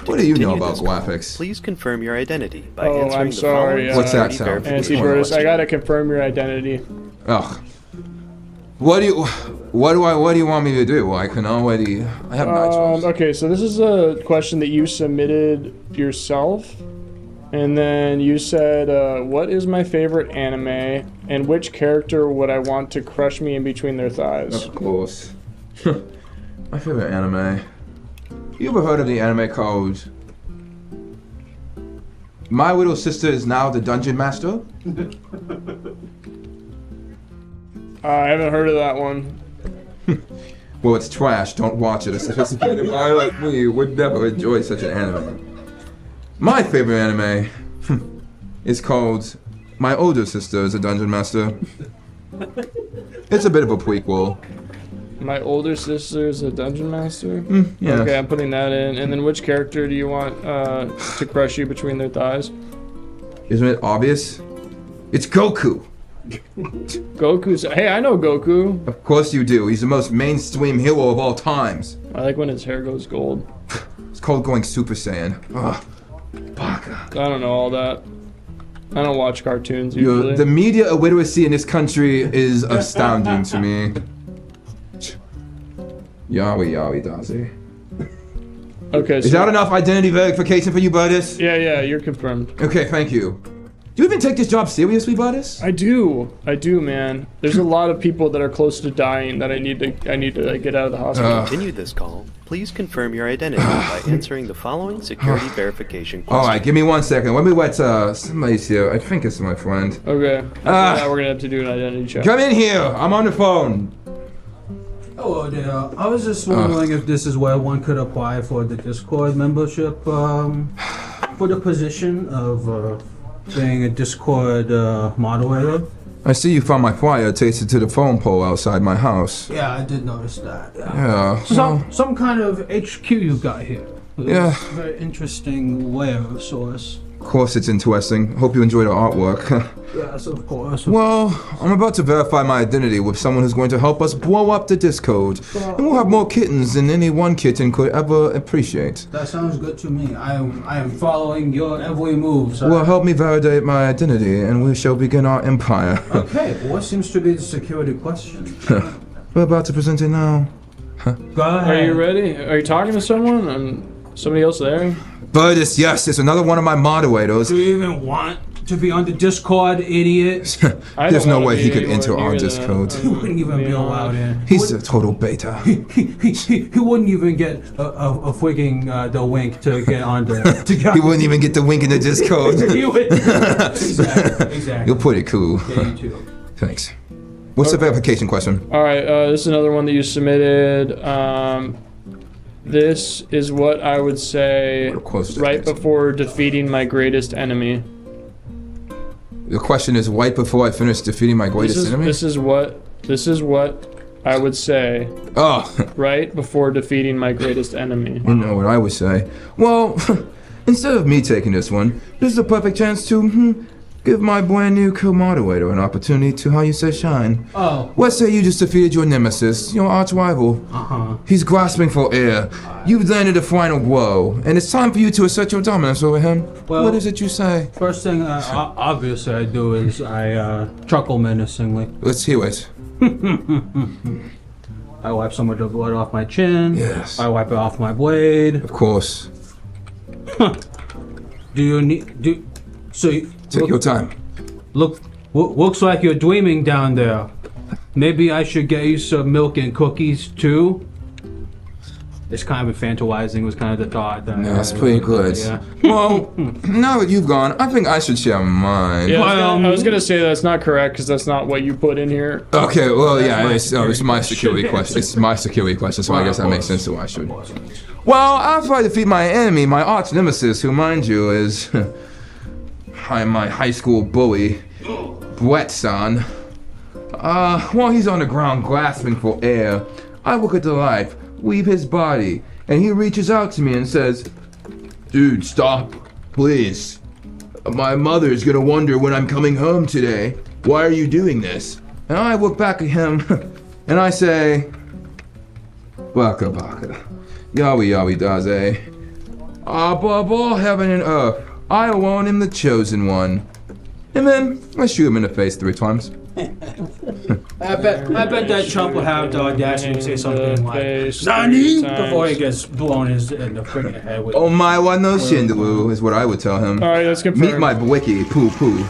What do you know Continue about this call. graphics? Please confirm your identity by Oh, answering I'm the sorry, following What's that security sound? verification Auntie Bird, I questions. gotta confirm your identity. Ugh. What do you want me to do? I have no choice. Okay, so this is a question that you submitted yourself. And then you said, what is my favorite anime, and which character would I want to crush me in between their thighs? Of course. My favorite anime. You ever heard of the anime called My Little Sister Is Now the Dungeon Master? I haven't heard of that one. Well, it's trash. Don't watch it. A sophisticated guy like me would never enjoy such an anime. My favorite anime is called My Older Sister is a Dungeon Master. It's a bit of a prequel. My older sister is a dungeon master? Yeah. Okay, I'm putting that in. And then which character do you want to crush you between their thighs? Isn't it obvious? It's Goku. Goku's. Hey, I know Goku. Of course you do. He's the most mainstream hero of all times. I like when his hair goes gold. It's called going Super Saiyan. Ugh. Baka. I don't know all that. I don't watch cartoons usually. The media illiteracy in this country is astounding to me. Yowie Dazi. Okay, so Is that enough identity verification for you, Berus? Yeah, you're confirmed. Okay, thank you. Do you even take this job seriously, Berus? I do, man. There's a lot of people that are close to dying that I need to like, get out of the hospital. Continue this call. Please confirm your identity by answering the following security verification questions. Alright, give me 1 second. Let me let somebody's here. I think it's my friend. Okay. After that, we're gonna have to do an identity check. Come in here. I'm on the phone. Hello there. I was just wondering if this is where one could apply for the Discord membership for the position of being a Discord moderator. I see you found my flyer tasted to the phone pole outside my house. Yeah, I did notice that. Yeah. Some kind of HQ you got here. Yeah. Very interesting layer of source. course it's interesting. Hope you enjoy the artwork. Yes, of course. Well, I'm about to verify my identity with someone who's going to help us blow up the Discord. And we'll have more kittens than any one kitten could ever appreciate. That sounds good to me. I am following your every move, sir. Well, help me validate my identity, and we shall begin our empire. Okay, what seems to be the security question? We're about to present it now. Go ahead. Are you ready? Are you talking to someone? Somebody else there? Berus, yes, it's another one of my moderators. Do you even want to be on the Discord, idiot? There's no way he could enter our Discord. He wouldn't even be allowed in. He's a total beta. He wouldn't even get a freaking the wink to get on the. He wouldn't even get the wink in the Discord. He would. Exactly. You're pretty cool. Yeah, you too. Thanks. What's the verification question? All right, this is another one that you submitted. This is what I would say right before defeating my greatest enemy. The question is right before I finish defeating my greatest enemy? This is what I would say right before defeating my greatest enemy. You know what I would say. Well, instead of me taking this one, this is a perfect chance to give my brand new co-moderator an opportunity to, how you say, shine. Oh. Let's say you just defeated your nemesis, your arch rival. He's grasping for air. You've landed a final blow, and it's time for you to assert your dominance over him. Well, what is it you say? First thing, obviously, I do is I chuckle menacingly. Let's hear it. I wipe some of the blood off my chin. Yes. I wipe it off my blade. Of course. Do you need... Take your time. Looks like you're dreaming down there. Maybe I should get you some milk and cookies too. It's kind of infantilizing was kind of the thought. That's pretty good. Yeah. Well, now that you've gone, I think I should share mine. Yeah, I was gonna say that's not correct because that's not what you put in here. Okay, well, yeah, it's my security question. It's my security question, so I guess that makes sense. So I should. Well, after I defeat my enemy, my arch nemesis, who, mind you, is my high school bully, Brett-san. While he's on the ground grasping for air, I look at the life, leave his body, and he reaches out to me and says, "Dude, stop, please. My mother's gonna wonder when I'm coming home today. Why are you doing this?" And I look back at him, and I say, "Baka baka, yawi yawi daze. Above all heaven and earth, I alone am the chosen one." And then I shoot him in the face 3 times. I bet that chump will have the audacity to say something like "Nani?" before he gets blown in the freaking head with. Oh my wa no shindalu is what I would tell him. Alright, that's confirmed. Meet my wiki, poo poo.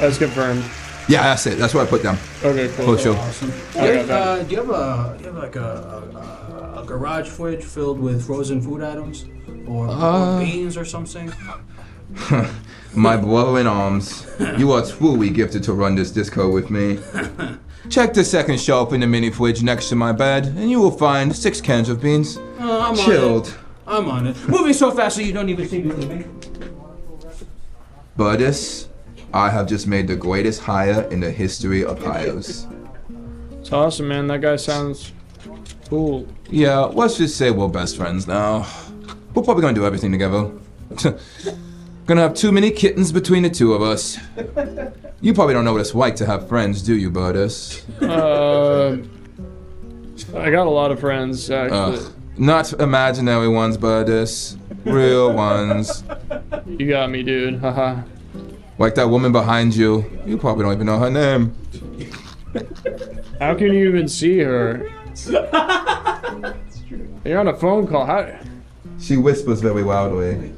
That's confirmed. Yeah, that's it. That's what I put down. Okay, cool. Full show. Awesome. I got that. Do you have like a garage fridge filled with frozen food items or beans or something? My blowing arms. You are truly gifted to run this disco with me. Check the second shelf in the mini fridge next to my bed, and you will find 6 cans of beans. I'm chilled. I'm on it. Moving so fast so you don't even see me leaving. Buddhist, I have just made the greatest hire in the history of hires. It's awesome, man. That guy sounds cool. Yeah, let's just say we're best friends now. We're probably gonna do everything together. Gonna have too many kittens between the two of us. You probably don't know what it's like to have friends, do you, Buddhist? I got a lot of friends, actually. Not imaginary ones, Buddhist. Real ones. You got me, dude. Haha. Like that woman behind you. You probably don't even know her name. How can you even see her? You're on a phone call. How? She whispers very loudly.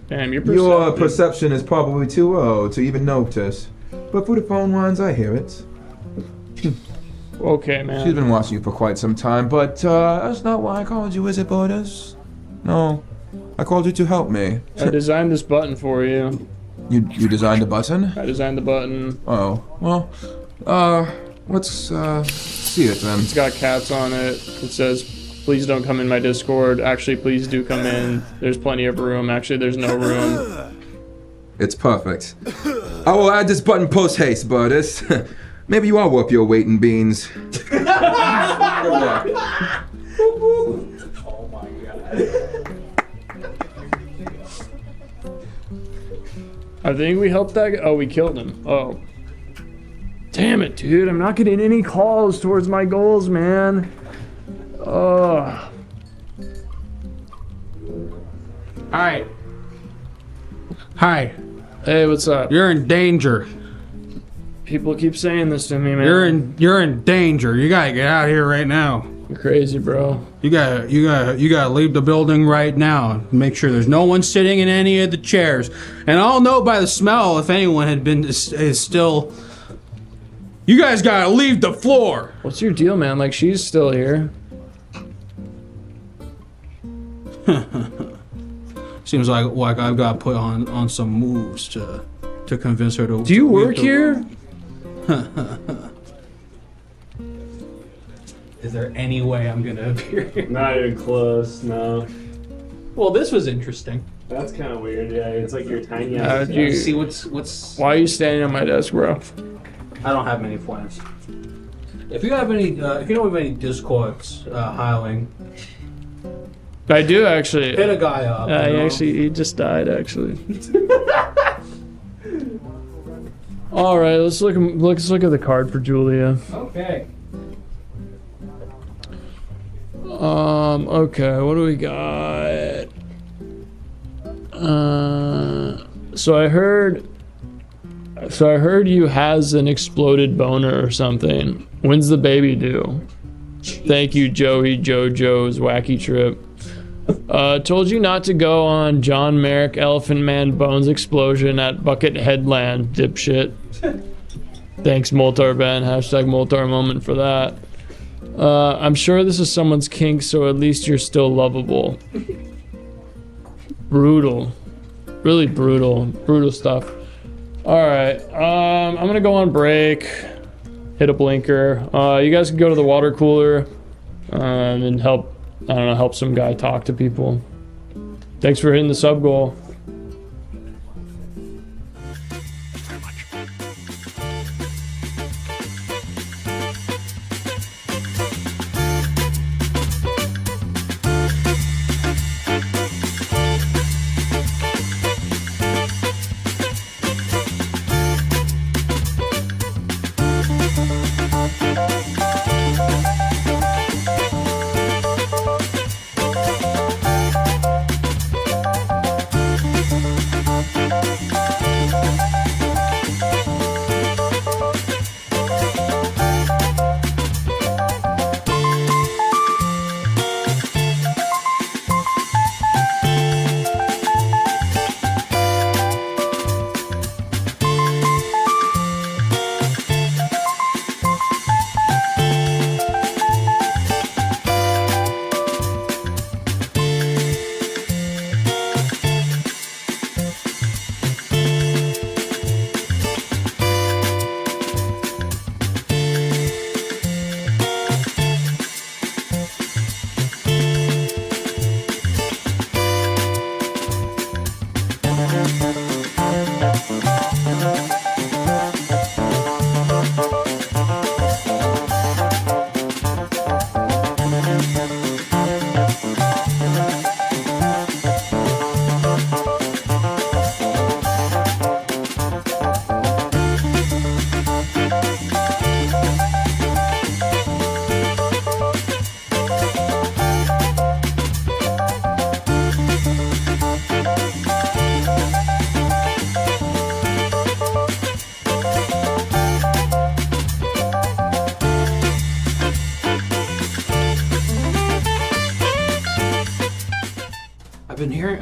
Damn, your perception is probably too low to even notice. But through the phone lines, I hear it. Okay, man. She's been watching you for quite some time, but that's not why I called you, is it, Buddhist? No. I called you to help me. I designed this button for you. You designed a button? I designed the button. Oh, well, let's see it then. It's got cats on it. It says, "Please don't come in my Discord." Actually, please do come in. There's plenty of room. Actually, there's no room. It's perfect. I will add this button post-haste, Buddhist. Maybe you are worth your weight in beans. Good luck. Oh my god. I think we helped that guy. Oh, we killed him. Oh. Damn it, dude. I'm not getting any calls towards my goals, man. Oh. Alright. Hi. Hey, what's up? You're in danger. People keep saying this to me, man. You're in danger. You gotta get out of here right now. You're crazy, bro. You gotta leave the building right now. Make sure there's no one sitting in any of the chairs. And I'll know by the smell if anyone is still. You guys gotta leave the floor. What's your deal, man? Like, she's still here. Seems like I've got to put on some moves to convince her to. Do you work here? Is there any way I'm gonna appear here? Not even close, no. Well, this was interesting. That's kind of weird, yeah. It's like your tiny ass. See what's. Why are you standing on my desk, bro? I don't have many plans. If you have any, if you know of any Discords hiling, I do, actually. hit a guy up. He just died, actually. All right, let's look at the card for Julia. Okay. Okay, what do we got? So I heard you has an exploded boner or something. When's the baby due? Thank you, Joey JoJo's wacky trip. Told you not to go on John Merrick Elephant Man Bones explosion at Bucket Headland, dipshit. Thanks, Moltar Ben. Hashtag Moltar moment for that. I'm sure this is someone's kink, so at least you're still lovable. Brutal. Really brutal. Brutal stuff. Alright, I'm gonna go on break. Hit a blinker. You guys can go to the water cooler and help, I don't know, help some guy talk to people. Thanks for hitting the sub goal.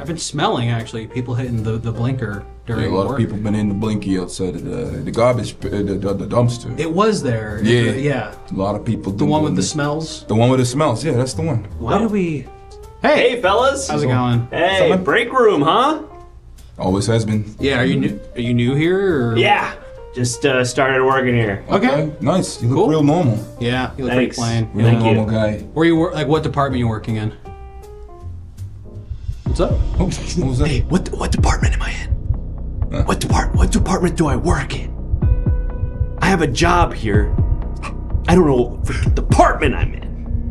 I've been smelling actually people hitting the blinker during Yeah, a lot work. of people been in the blinky outside of the garbage, the dumpster. It was there. Yeah. Yeah. A lot of people. The one with the smells. The one with the smells. Yeah, that's the one. Why do we? Hey, fellas. How's it going? Hey, break room, huh? Always has been. Yeah. Are you new here? Or? Yeah. Just started working here. Okay. Nice. You look Cool. real normal. Yeah. You look Thanks. pretty plain. Real Thank you. normal guy. Where you work? Like what department you working in? What's up? Oh, what was that? Hey, what department am I in? Huh? What department do I work in? I have a job here. I don't know what freaking department I'm in.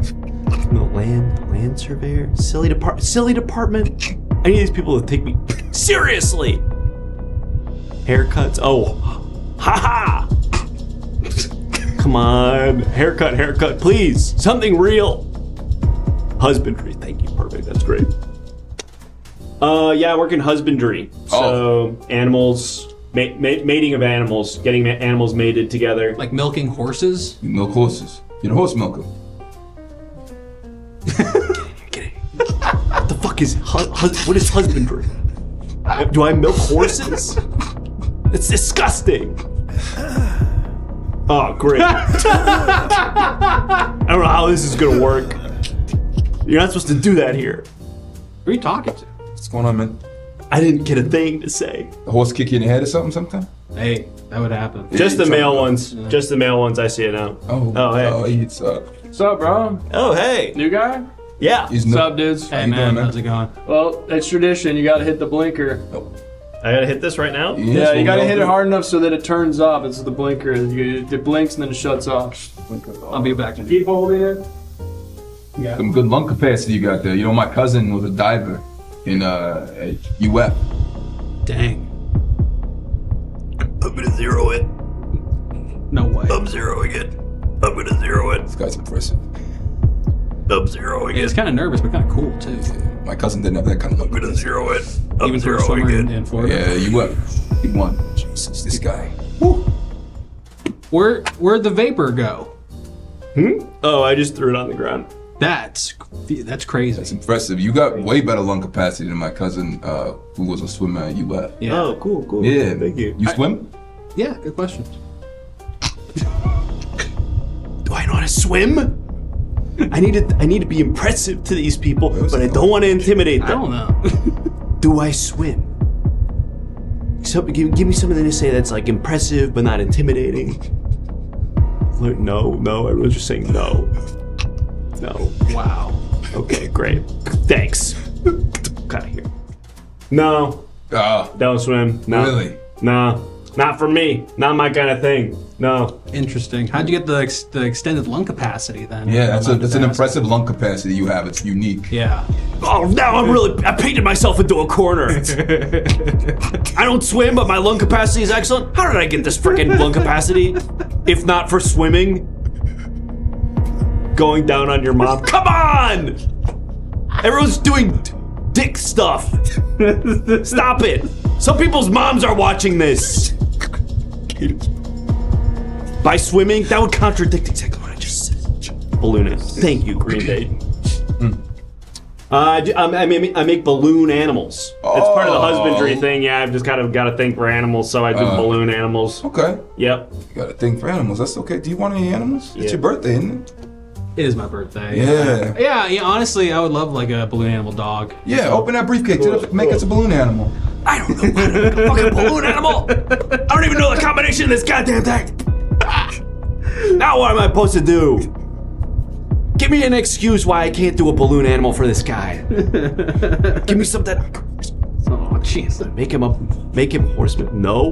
No, land surveyor? Silly department. I need these people to take me seriously. Haircuts. Oh, haha. Come on, haircut, please. Something real. Husbandry. Thank you. Perfect. That's great. Yeah, I work in husbandry. So animals, mating of animals, getting animals mated together. Like milking horses? You milk horses. You're a horse milker. Get it. What the fuck is what is husbandry? Do I milk horses? It's disgusting. Oh, great. I don't know how this is gonna work. You're not supposed to do that here. Who are you talking to? What's going on, man? I didn't get a thing to say. The horse kick you in the head or something sometime? Hey, that would happen. Just the you male talking ones. Just the male ones. I see it now. Oh, hey. Oh, it's What's up, bro? Oh, hey. New guy? Yeah. he's What's no- up, dudes? Hey, you man, doing, man? how's it going? Well, it's tradition. You gotta hit the blinker. I gotta hit this right now. Yeah, you gotta hit it hard enough so that it turns off. It's the blinker. It blinks and then it shuts off. I'll be back. Keep holding it. Yeah. Some good lung capacity you got there. You know, my cousin was a diver in at UF. Dang. I'm gonna zero it. No way. I'm zeroing it. I'm gonna zero it. This guy's impressive. I'm zeroing It's kind of nervous, but kind of cool, too. My cousin didn't have that kind of lung capacity. Zero it. I'm Even for a swimmer in Florida. Yeah, UF. He won. Jesus, this guy. Where'd the vapor go? Oh, I just threw it on the ground. That's crazy. That's impressive. You got way better lung capacity than my cousin, who was a swimmer at UF. Yeah. Oh, cool. Yeah. Thank you. You swim? Yeah, good question. Do I know how to swim? I need to be impressive to these people, but I don't want to intimidate I them. don't know. Do I swim? So, give me something to say that's like impressive but not intimidating. No. Everyone's just saying no. No. Wow. Okay, great. Thanks. Get out of here. No, don't swim. No. Really? No, not for me. Not my kind of thing. No. Interesting. How'd you get the extended lung capacity then? Yeah, that's an Ask. impressive lung capacity you have. It's unique. Yeah. Oh, now I painted myself into a corner. I don't swim, but my lung capacity is excellent. How did I get this freaking lung capacity? If not for swimming? Going down on your mom. Come on! Everyone's doing dick stuff. Stop it. Some people's moms are watching this. By swimming, that would contradict exactly what I just said. Balloonist. Thank you, Green Day. I make balloon animals. It's part of the husbandry thing. Yeah, I've just kind of got to think for animals, so I do balloon animals. Okay. Yep. You got to think for animals. That's okay. Do you want any animals? Yeah. It's your birthday, isn't it? It is my birthday. Yeah. Yeah, honestly, I would love like a balloon animal dog. Yeah, open that briefcase. Make us a balloon animal. I don't know how to make a fucking balloon animal. I don't even know the combination of this goddamn thing. Now what am I supposed to do? Give me an excuse why I can't do a balloon animal for this guy. Give me something. Oh, jeez. Make him horseman. No.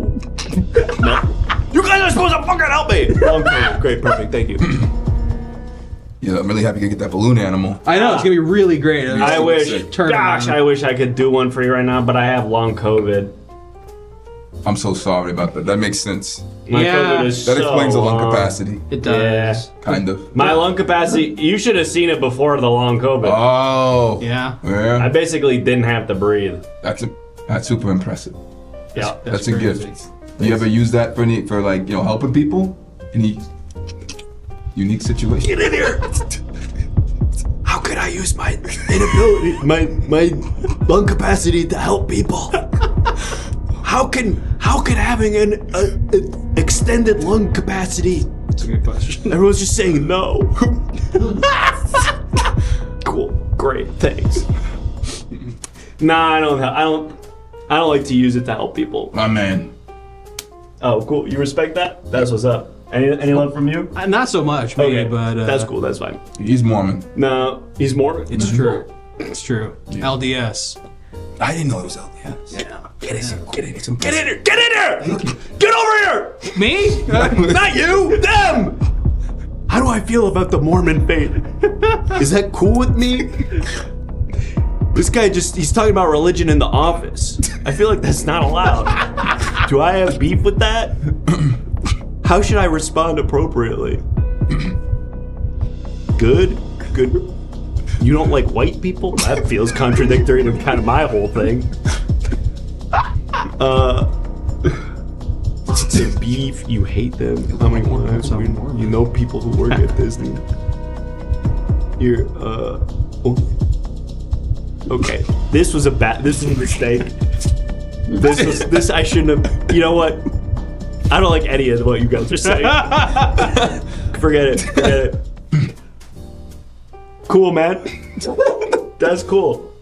No. You guys are supposed to fucking help me. Okay, great, perfect, thank you. Yeah, I'm really happy to get that balloon animal. I know, it's gonna be really great. I wish, Turn gosh, around. I wish I could do one for you right now, but I have long COVID. I'm so sorry about that. That makes sense. My Yeah. COVID is That explains the lung long. capacity. It does. Kind of. My lung capacity, you should have seen it before the long COVID. Oh. Yeah. I Yeah. basically didn't have to breathe. That's super impressive. Yeah. That's a crazy. gift. You ever use that for like helping people? Any unique situation? Get in here! How could I use my inability, my lung capacity to help people? How can having an extended lung capacity? That's a good question. Everyone's just saying no. Cool, great, thanks. Nah, I don't like to use it to help people. My man. Oh, cool. You respect that? That's what's up. Any love from you? Not so much, maybe, Okay, but that's cool. That's fine. He's Mormon. No, he's Mormon. It's true. It's true. LDS. I didn't know it was LDS. Yeah. Get in here! Get in here! Get over here! Me? Not you! Them! How do I feel about the Mormon faith? Is that cool with me? This guy he's talking about religion in the office. I feel like that's not allowed. Do I have beef with that? How should I respond appropriately? Good. You don't like white people? That feels contradictory to kind of my whole thing. It's beef. You hate them. How many wives? You know people who work at Disney. You're okay. This was a mistake. This I shouldn't have. You know what? I don't like any of what you guys are saying. Forget it. Cool, man. That's cool.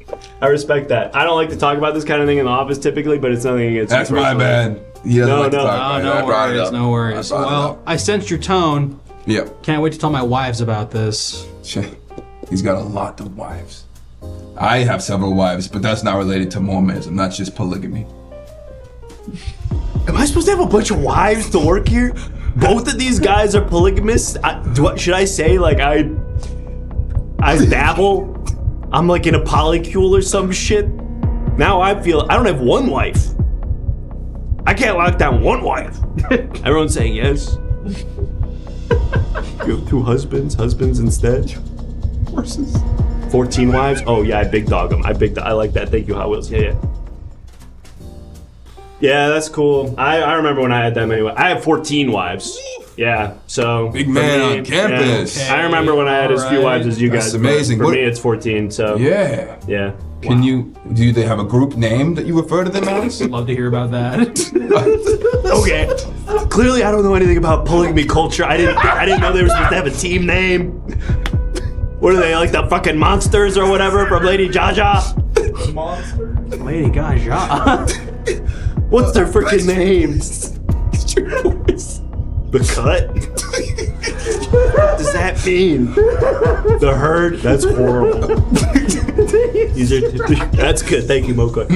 I respect that. I don't like to talk about this kind of thing in the office typically, but it's nothing against you. That's my bad. He doesn't like to talk about it. No worries. Well, I sensed your tone. Yep. Can't wait to tell my wives about this. He's got a lot of wives. I have several wives, but that's not related to Mormonism. That's just polygamy. Am I supposed to have a bunch of wives to work here? Both of these guys are polygamists. Should I say like I dabble? I'm like in a polycule or some shit. Now I don't have one wife. I can't lock down one wife. Everyone's saying yes. You have 2 husbands instead. Horses. 14 wives. Oh yeah, I big dog them. I like that. Thank you, Hot Wheels. Yeah. Yeah, that's cool. I remember when I had that many. I have 14 wives. Yeah, so big man on campus. Yeah. I remember when I had as few wives as you guys. That's amazing. For me, it's 14. So yeah. Do they have a group name that you refer to them as? I'd love to hear about that. Okay. Clearly, I don't know anything about polygamy culture. I didn't know they were supposed to have a team name. What are they, like the fucking monsters or whatever from Lady Jaja? Monster. Lady Jaja. What's their freaking names? The cut? What does that mean? The herd? That's horrible. That's good. Thank you, Mocha.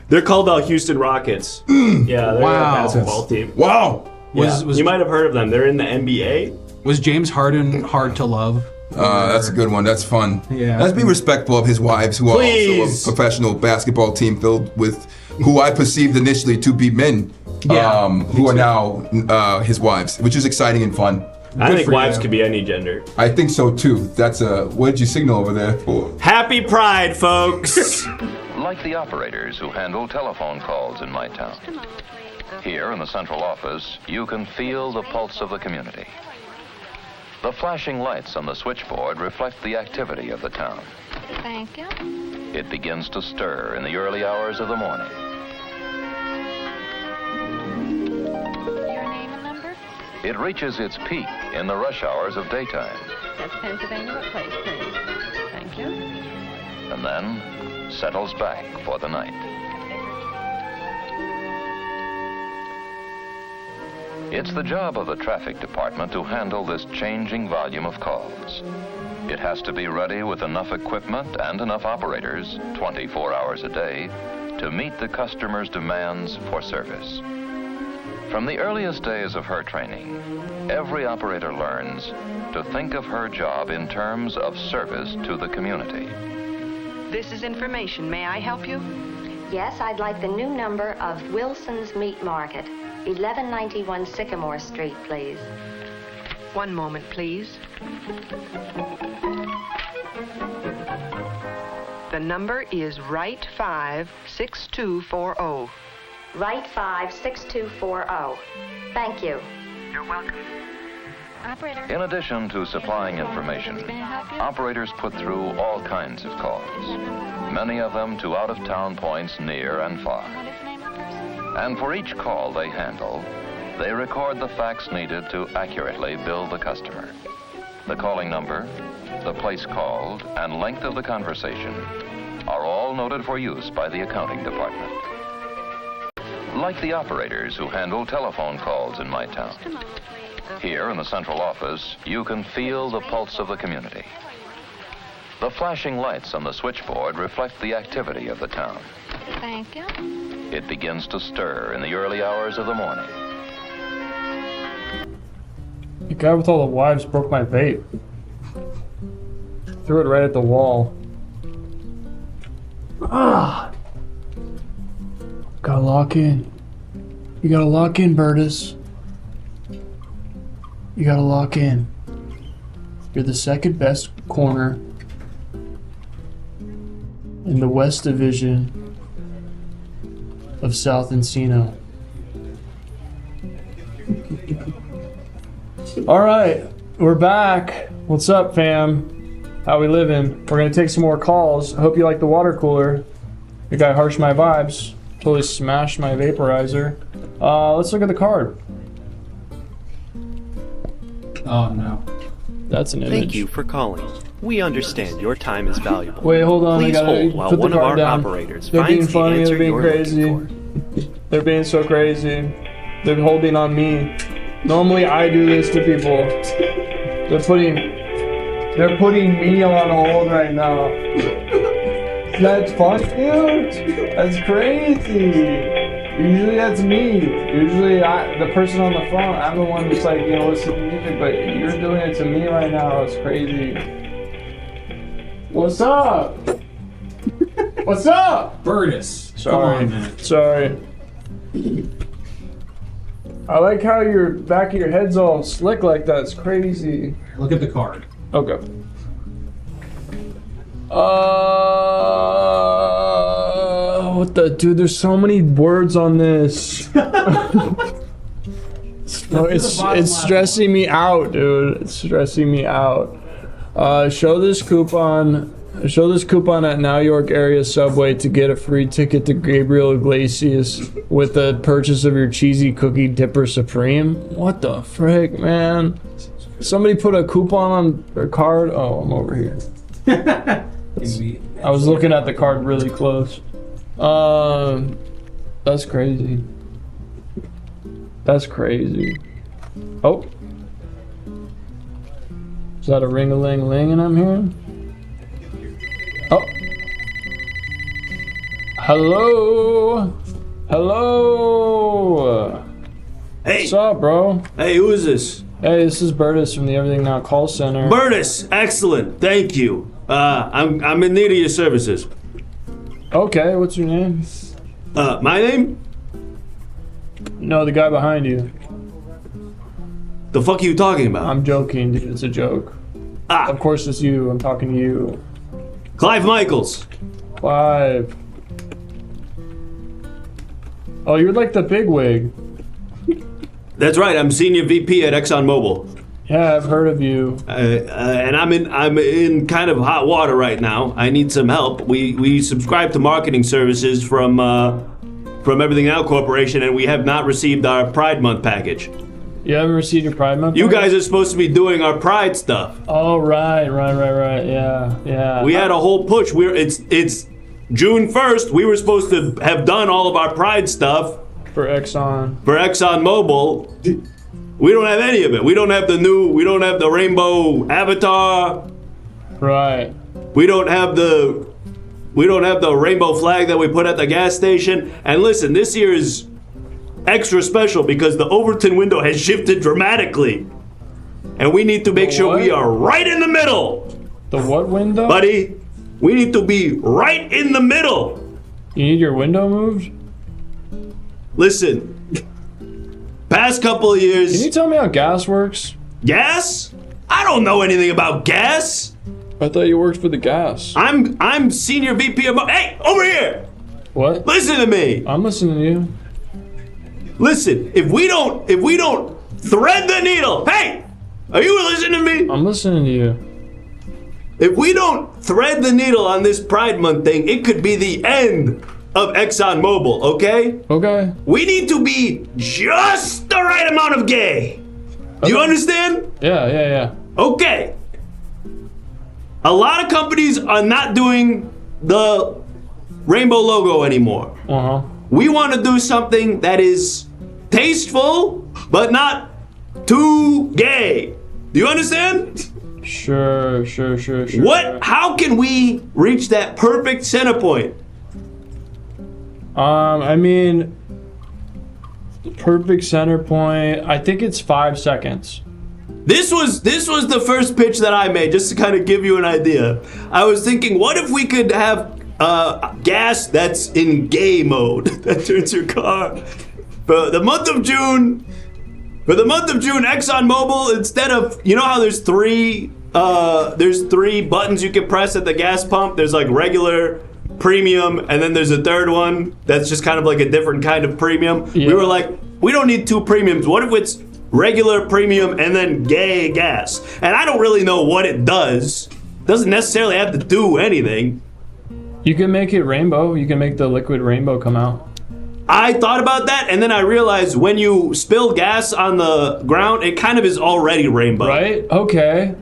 They're called Houston Rockets. Yeah, they're a basketball team. Wow. You might have heard of them. They're in the NBA. Was James Harden hard to love? That's a good one. That's fun. Yeah. Let's be respectful of his wives, who are also a professional basketball team filled with who I perceived initially to be men, who are now his wives, which is exciting and fun. I think wives could be any gender. I think so too. That's what did you signal over there for? Happy Pride, folks. Like the operators who handle telephone calls in my town. Here in the central office, you can feel the pulse of the community. The flashing lights on the switchboard reflect the activity of the town. Thank you. It begins to stir in the early hours of the morning. Your name and number? It reaches its peak in the rush hours of daytime. That's Pennsylvania. What place, please? Thank you. And then settles back for the night. It's the job of the traffic department to handle this changing volume of calls. It has to be ready with enough equipment and enough operators, 24 hours a day, to meet the customer's demands for service. From the earliest days of her training, every operator learns to think of her job in terms of service to the community. This is information. May I help you? Yes, I'd like the new number of Wilson's Meat Market, 1191 Sycamore Street, please. One moment, please. The number is Right 5 6240. Right 5 6240. Thank you. You're welcome. Operator. In addition to supplying information, May I help you? operators put through all kinds of calls, many of them to out-of-town points near and far. What is the name of the person? And for each call they handle, they record the facts needed to accurately bill the customer. The calling number, the place called, and length of the conversation are all noted for use by the accounting department. Like the operators who handle telephone calls in my town. Just a moment, please. Here in the central office, you can feel the pulse of the community. The flashing lights on the switchboard reflect the activity of the town. Thank you. It begins to stir in the early hours of the morning. The guy with all the wives broke my vape. Threw it right at the wall. Ah! Gotta lock in. You gotta lock in, Bertus. You gotta lock in. You're the second best corner in the West Division of South Encino. All right, we're back. What's up, fam? How we living? We're gonna take some more calls. I hope you like the water cooler. The guy harshed my vibes. Totally smashed my vaporizer. Let's look at the card. Oh no. That's an image. Thank you for calling. We understand your time is valuable. Wait, hold on. Please I gotta hold while put the one of card our down. operators They're being finds the funny. They're answer being you're crazy. looking for. They're being so crazy. They're holding on me. Normally I do this to people. They're putting me on hold right now. That's fun, dude. That's crazy. Usually that's me. Usually the person on the phone, I'm the one that's like, listen to music, but you're doing it to me right now. It's crazy. What's up? What's up? Bertus. Sorry. Come on, man. Sorry. I like how your back of your head's all slick like that. It's crazy. Look at the card. Okay. What the dude? There's so many words on this. It's stressing me out, dude. It's stressing me out. Show this coupon at Now York area subway to get a free ticket to Gabriel Iglesias with the purchase of your cheesy cookie dipper supreme. What the frick, man? Somebody put a coupon on their card. Oh, I'm over here. I was looking at the card really close. That's crazy. That's crazy. Oh. Is that a ring-a-ling-ling and I'm hearing? Oh. Hello. Hello. Hey. What's up, bro? Hey, who is this? Hey, this is Bertus from the Everything Now call center. Bertus, excellent. Thank you. I'm in need of your services. Okay, what's your name? My name? No, the guy behind you. The fuck are you talking about? I'm joking, dude. It's a joke. Ah, Of course it's you. I'm talking to you. Clive Michaels. Clive. Oh, you're like the bigwig. That's right. I'm senior VP at ExxonMobil. Yeah, I've heard of you. And I'm in kind of hot water right now. I need some help. We subscribe to marketing services from Everything Now Corporation, and we have not received our Pride Month package. You haven't received your Pride Month? You guys are supposed to be doing our Pride stuff. Oh, right. Yeah. We had a whole push. It's June 1st. We were supposed to have done all of our Pride stuff For Exxon. for ExxonMobil. We don't have any of it. We don't have the rainbow avatar. Right. We don't have the rainbow flag that we put at the gas station. And listen, this year is extra special because the Overton window has shifted dramatically. And we need to make sure we are right in the middle. The what window? Buddy, we need to be right in the middle. You need your window moved? Listen, past couple of years. Can you tell me how gas works? Gas? I don't know anything about gas. I thought you worked for the gas. I'm senior VP of. Hey, over here! What? Listen to me. I'm listening to you. Listen, if we don't thread the needle. Hey, are you listening to me? I'm listening to you. If we don't thread the needle on this Pride Month thing, it could be the end of ExxonMobil, okay? Okay. We need to be just the right amount of gay. Do you understand? Yeah. Okay. A lot of companies are not doing the rainbow logo anymore. Uh-huh. We want to do something that is tasteful, but not too gay. Do you understand? Sure. How can we reach that perfect center point? I mean, perfect center point. I think it's 5 seconds. This was the first pitch that I made, just to kind of give you an idea. I was thinking, what if we could have gas that's in gay mode. That turns your car. For the month of June, ExxonMobil, instead of, you know how there's three buttons you can press at the gas pump? There's like regular, premium, and then there's a third one that's just kind of like a different kind of premium. Yeah. We were like, we don't need two premiums. What if it's regular, premium, and then gay gas? And I don't really know what it does. Doesn't necessarily have to do anything. You can make it rainbow. You can make the liquid rainbow come out. I thought about that, and then I realized when you spill gas on the ground, it kind of is already rainbow. Right? Okay.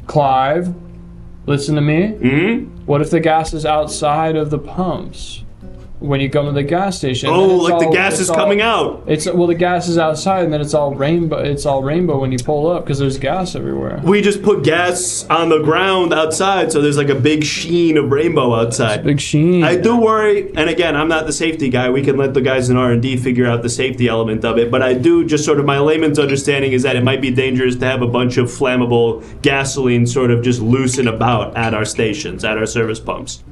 Clive, listen to me. Mm-hmm. What if the gas is outside of the pumps? When you come to the gas station. Oh, like the gas is coming out. The gas is outside, and then it's all rainbow. It's all rainbow when you pull up because there's gas everywhere. We just put gas on the ground outside, so there's like a big sheen of rainbow outside. Big sheen. I do worry, and again, I'm not the safety guy. We can let the guys in R&D figure out the safety element of it. But I do just sort of my layman's understanding is that it might be dangerous to have a bunch of flammable gasoline sort of just loose and about at our stations, at our service pumps.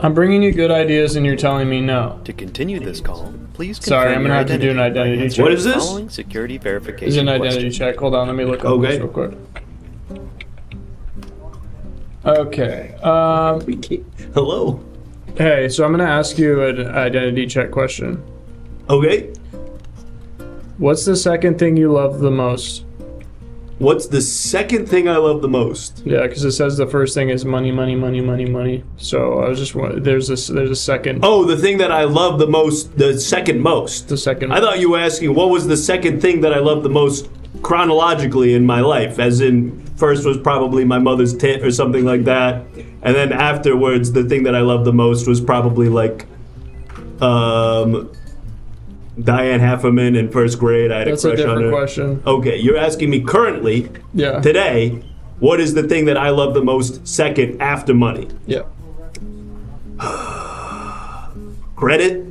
I'm bringing you good ideas, and you're telling me no. To continue this call, please confirm Sorry, I'm your gonna have to do an identity by identity answering check. What is the this? following security verification It's an identity questions. check. Hold on, let me look up Okay. this real quick. Okay. Hello. Hey, so I'm gonna ask you an identity check question. Okay. What's the second thing you love the most? What's the second thing I love the most? Yeah, because it says the first thing is money. So I was just there's a second. Oh, the thing that I love the most, the second most. The second. I thought you were asking what was the second thing that I loved the most chronologically in my life, as in first was probably my mother's tit or something like that, and then afterwards the thing that I loved the most was probably like Diane Hefferman in first grade. I had That's a a crush on different her. question. Okay, you're asking me currently, Yeah. today, what is the thing that I love the most second after money? Yeah. Credit?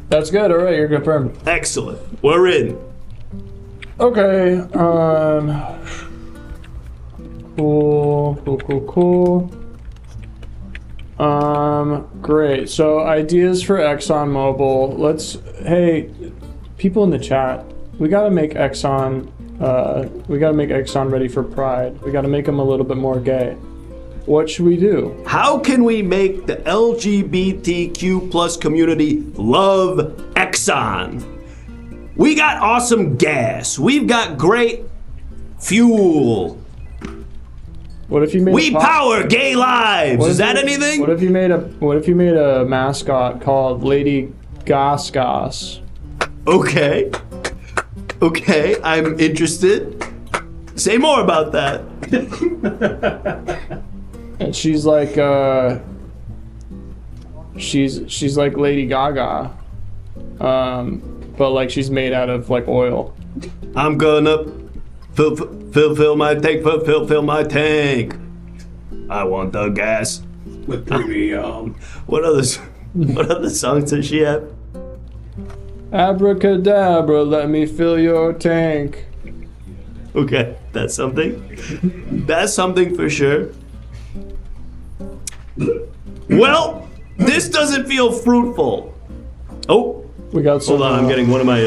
That's good. All right, you're confirmed. Excellent. We're in. Okay. Cool. Great. So ideas for ExxonMobil. Hey, people in the chat, we gotta make Exxon ready for Pride. We gotta make them a little bit more gay. What should we do? How can we make the LGBTQ plus community love Exxon? We got awesome gas. We've got great fuel. What if you made We power gay lives. Is that anything? What if you made a mascot called Lady Gas? Okay. Okay, I'm interested. Say more about that. And she's like she's like Lady Gaga. But like she's made out of like oil. I'm gonna fill my tank, fill my tank. I want the gas with premium. What other songs does she have? Abracadabra, let me fill your tank. Okay, that's something. That's something for sure. Well, this doesn't feel fruitful. Oh, we got some. Hold on, I'm getting one of my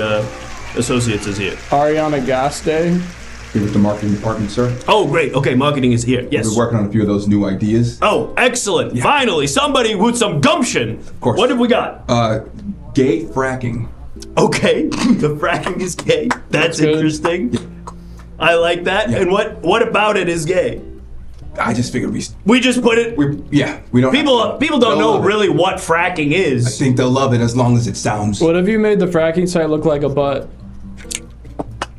associates is here. Ariana Gas Day. Here with the marketing department, sir. Oh, great. Okay, marketing is here. Yes. We're working on a few of those new ideas. Oh, excellent. Yeah. Finally, somebody with some gumption. Of course. What have we got? Gay fracking. Okay, the fracking is gay. That's interesting. I like that. Yeah. And what about it is gay? I just figured we just put it. We don't. People don't know really what fracking is. I think they'll love it as long as it sounds. What if you made the fracking site look like a butt?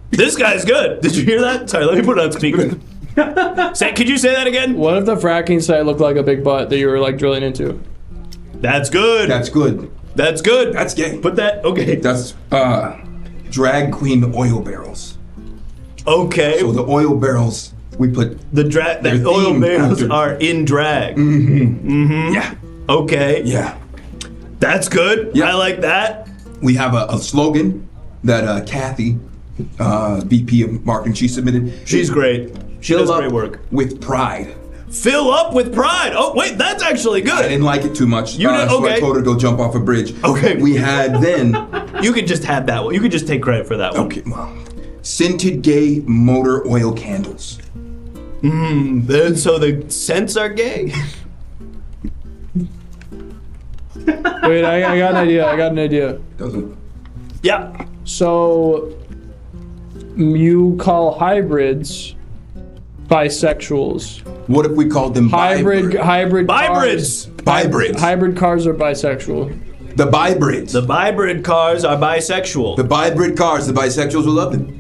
This guy's good. Did you hear that? Sorry, let me put it on speaker. Could you say that again? What if the fracking site looked like a big butt that you were like drilling into? That's good. That's good. That's good. That's gay. Put that. Okay. That's drag queen oil barrels. Okay. So the oil barrels we put the oil barrels are in drag. Mm-hmm. Mm-hmm. Yeah. Okay. Yeah. That's good. Yeah. I like that. We have a slogan that Kathy, VP of marketing, she submitted. She's great. She does Fill great up work. with pride. Fill up with pride. Oh, wait, that's actually I good. didn't like it too much. You did- So I okay. told her to go jump off a bridge. Okay. We had then, You could just have that one. You could just take credit for that one. okay, well, scented gay motor oil candles. So the scents are gay? Wait, I got an idea. Doesn't. Yeah. So you call hybrids bisexuals. What if we called them Hybrid Hybrids. cars. Hybrids. Hybrid cars are bisexual. The hybrids. The hybrid cars are bisexual. The hybrid cars. The bisexuals will love them.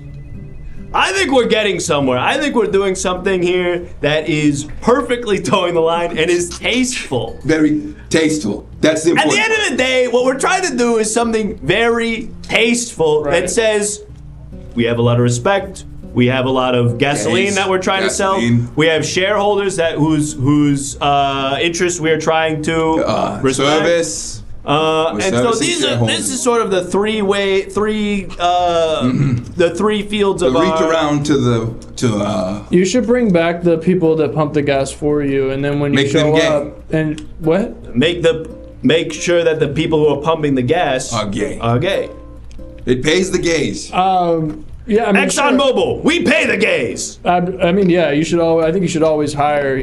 I think we're getting somewhere. I think we're doing something here that is perfectly towing the line and is tasteful. Very tasteful. That's the At important. the end of the day, what we're trying to do is something very tasteful Right. that says we have a lot of respect. We have a lot of gasoline Yes, that we're trying to gasoline. sell. We have shareholders that whose interests we are trying to respect. service. And so servicing these are shareholders. this is sort of the the three fields The of reach our, around to You should bring back the people that pump the gas for you, and then when you Make them show gay. up, and what? make sure that the people who are pumping the gas Are gay. Are gay. it pays the gays. Yeah, I mean, ExxonMobil, we pay the gays. I mean, yeah, you should I think you should always hire,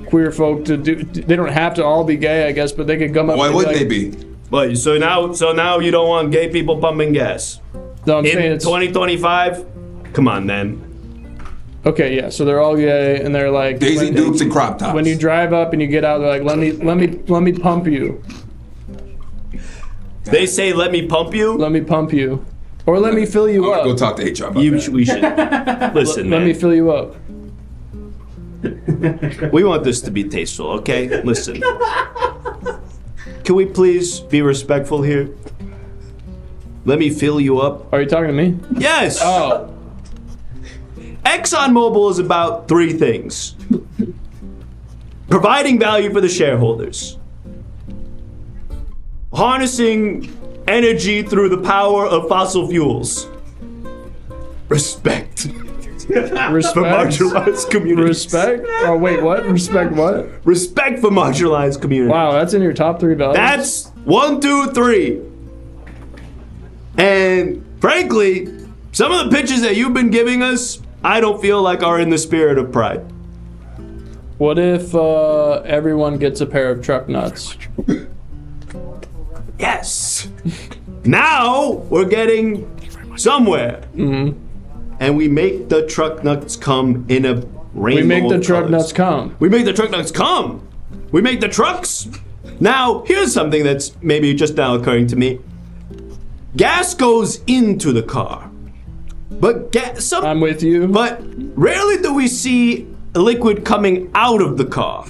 queer folk to do. They don't have to all be gay, I guess, but they could come up. Why and wouldn't like, they be? But so now you don't want gay people pumping gas No, I'm saying in it's 2025? Come on, man. okay. Yeah, so they're all gay, and they're like Daisy when- Dukes and crop tops. When you drive up and you get out, they're like, let me pump you, They say, "Let me pump you." let me pump you, or let me fill you I'm gonna up. go talk to HR about We that. should listen, Let man. me fill you up. We want this to be tasteful, okay? Listen. Can we please be respectful here? Let me fill you up. Are you talking to me? Yes. Oh, ExxonMobil is about three things: providing value for the shareholders, harnessing energy through the power of fossil fuels, respect for respect. marginalized communities. Respect? Oh wait, what? Respect what? Respect for marginalized communities. Wow, that's in your top 3 values. That's 1, 2, 3. And frankly, some of the pitches that you've been giving us, I don't feel like are in the spirit of pride. What if everyone gets a pair of truck nuts? Yes. Now we're getting somewhere. Mm-hmm. And we make the truck nuts come in a rainbow. We make the of truck colors. nuts come. We make the truck nuts come. We make the trucks. Now, here's something that's maybe just now occurring to me. Gas goes into the car, but I'm with you. But rarely do we see liquid coming out of the car.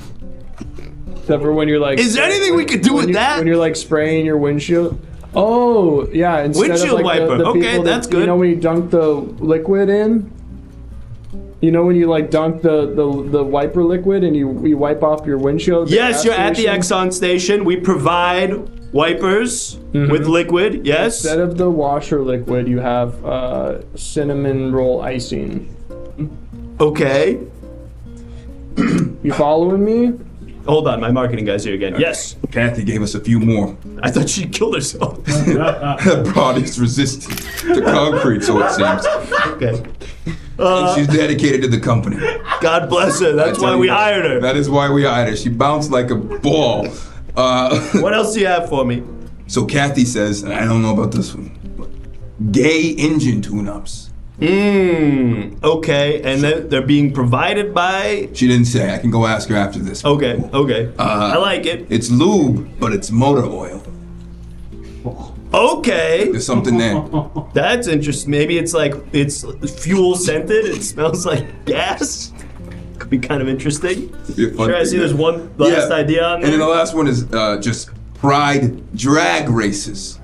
Except for when you're like. Is there anything we could do with that? When you're like spraying your windshield. Oh yeah, instead Windshield of like wiper. the Okay, people that, that's good. You know when you dunk the liquid in. You know when you like dunk the wiper liquid and you wipe off your windshield. Yes, you're at the station? Exxon station. We provide wipers with liquid. Yes. Instead of the washer liquid, you have cinnamon roll icing. Okay. You following me? Hold on, my marketing guy's here again. Yes. Kathy gave us a few more. I thought she killed herself. Her body's resistant to concrete, so it seems. Okay. And she's dedicated to the company. God bless her. That's I why tell we you, hired her. That is why we hired her. She bounced like a ball. What else do you have for me? So Kathy says, and I don't know about this one, gay engine tune-ups. Okay, and they're being provided by. She didn't say. I can go ask her after this. Okay. I like it. It's lube, but it's motor oil. Okay. There's something there. That's interesting. Maybe it's fuel scented. It smells like gas. Could be kind of interesting. Sure, I see there's one last idea on there. And then the last one is just pride drag races.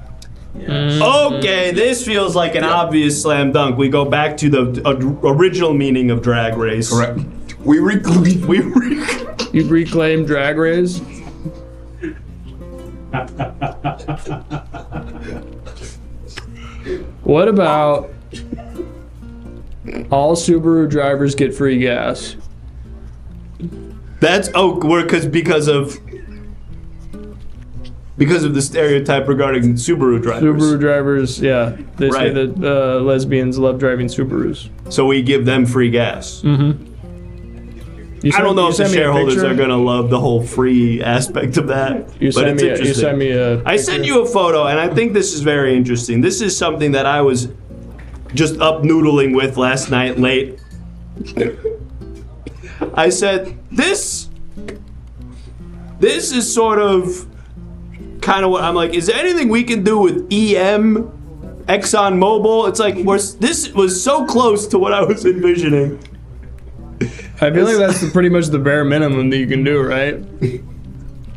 Okay, this feels like an obvious slam dunk. We go back to the original meaning of drag race. Correct. We You reclaim drag race? What about All Subaru drivers get free gas. That's because of the stereotype regarding Subaru drivers. Subaru drivers, yeah. They say Right. that lesbians love driving Subarus. So we give them free gas. Mm-hmm. I don't know if the shareholders are gonna love the whole free aspect of that. You but sent it's me. interesting. You sent me a. I sent you a photo, and I think this is very interesting. This is something that I was just up noodling with last night late. I said, this is sort of kind of what I'm like, is there anything we can do with EM, Exxon Mobil? It's like, this was so close to what I was envisioning. I feel like that's pretty much the bare minimum that you can do, right?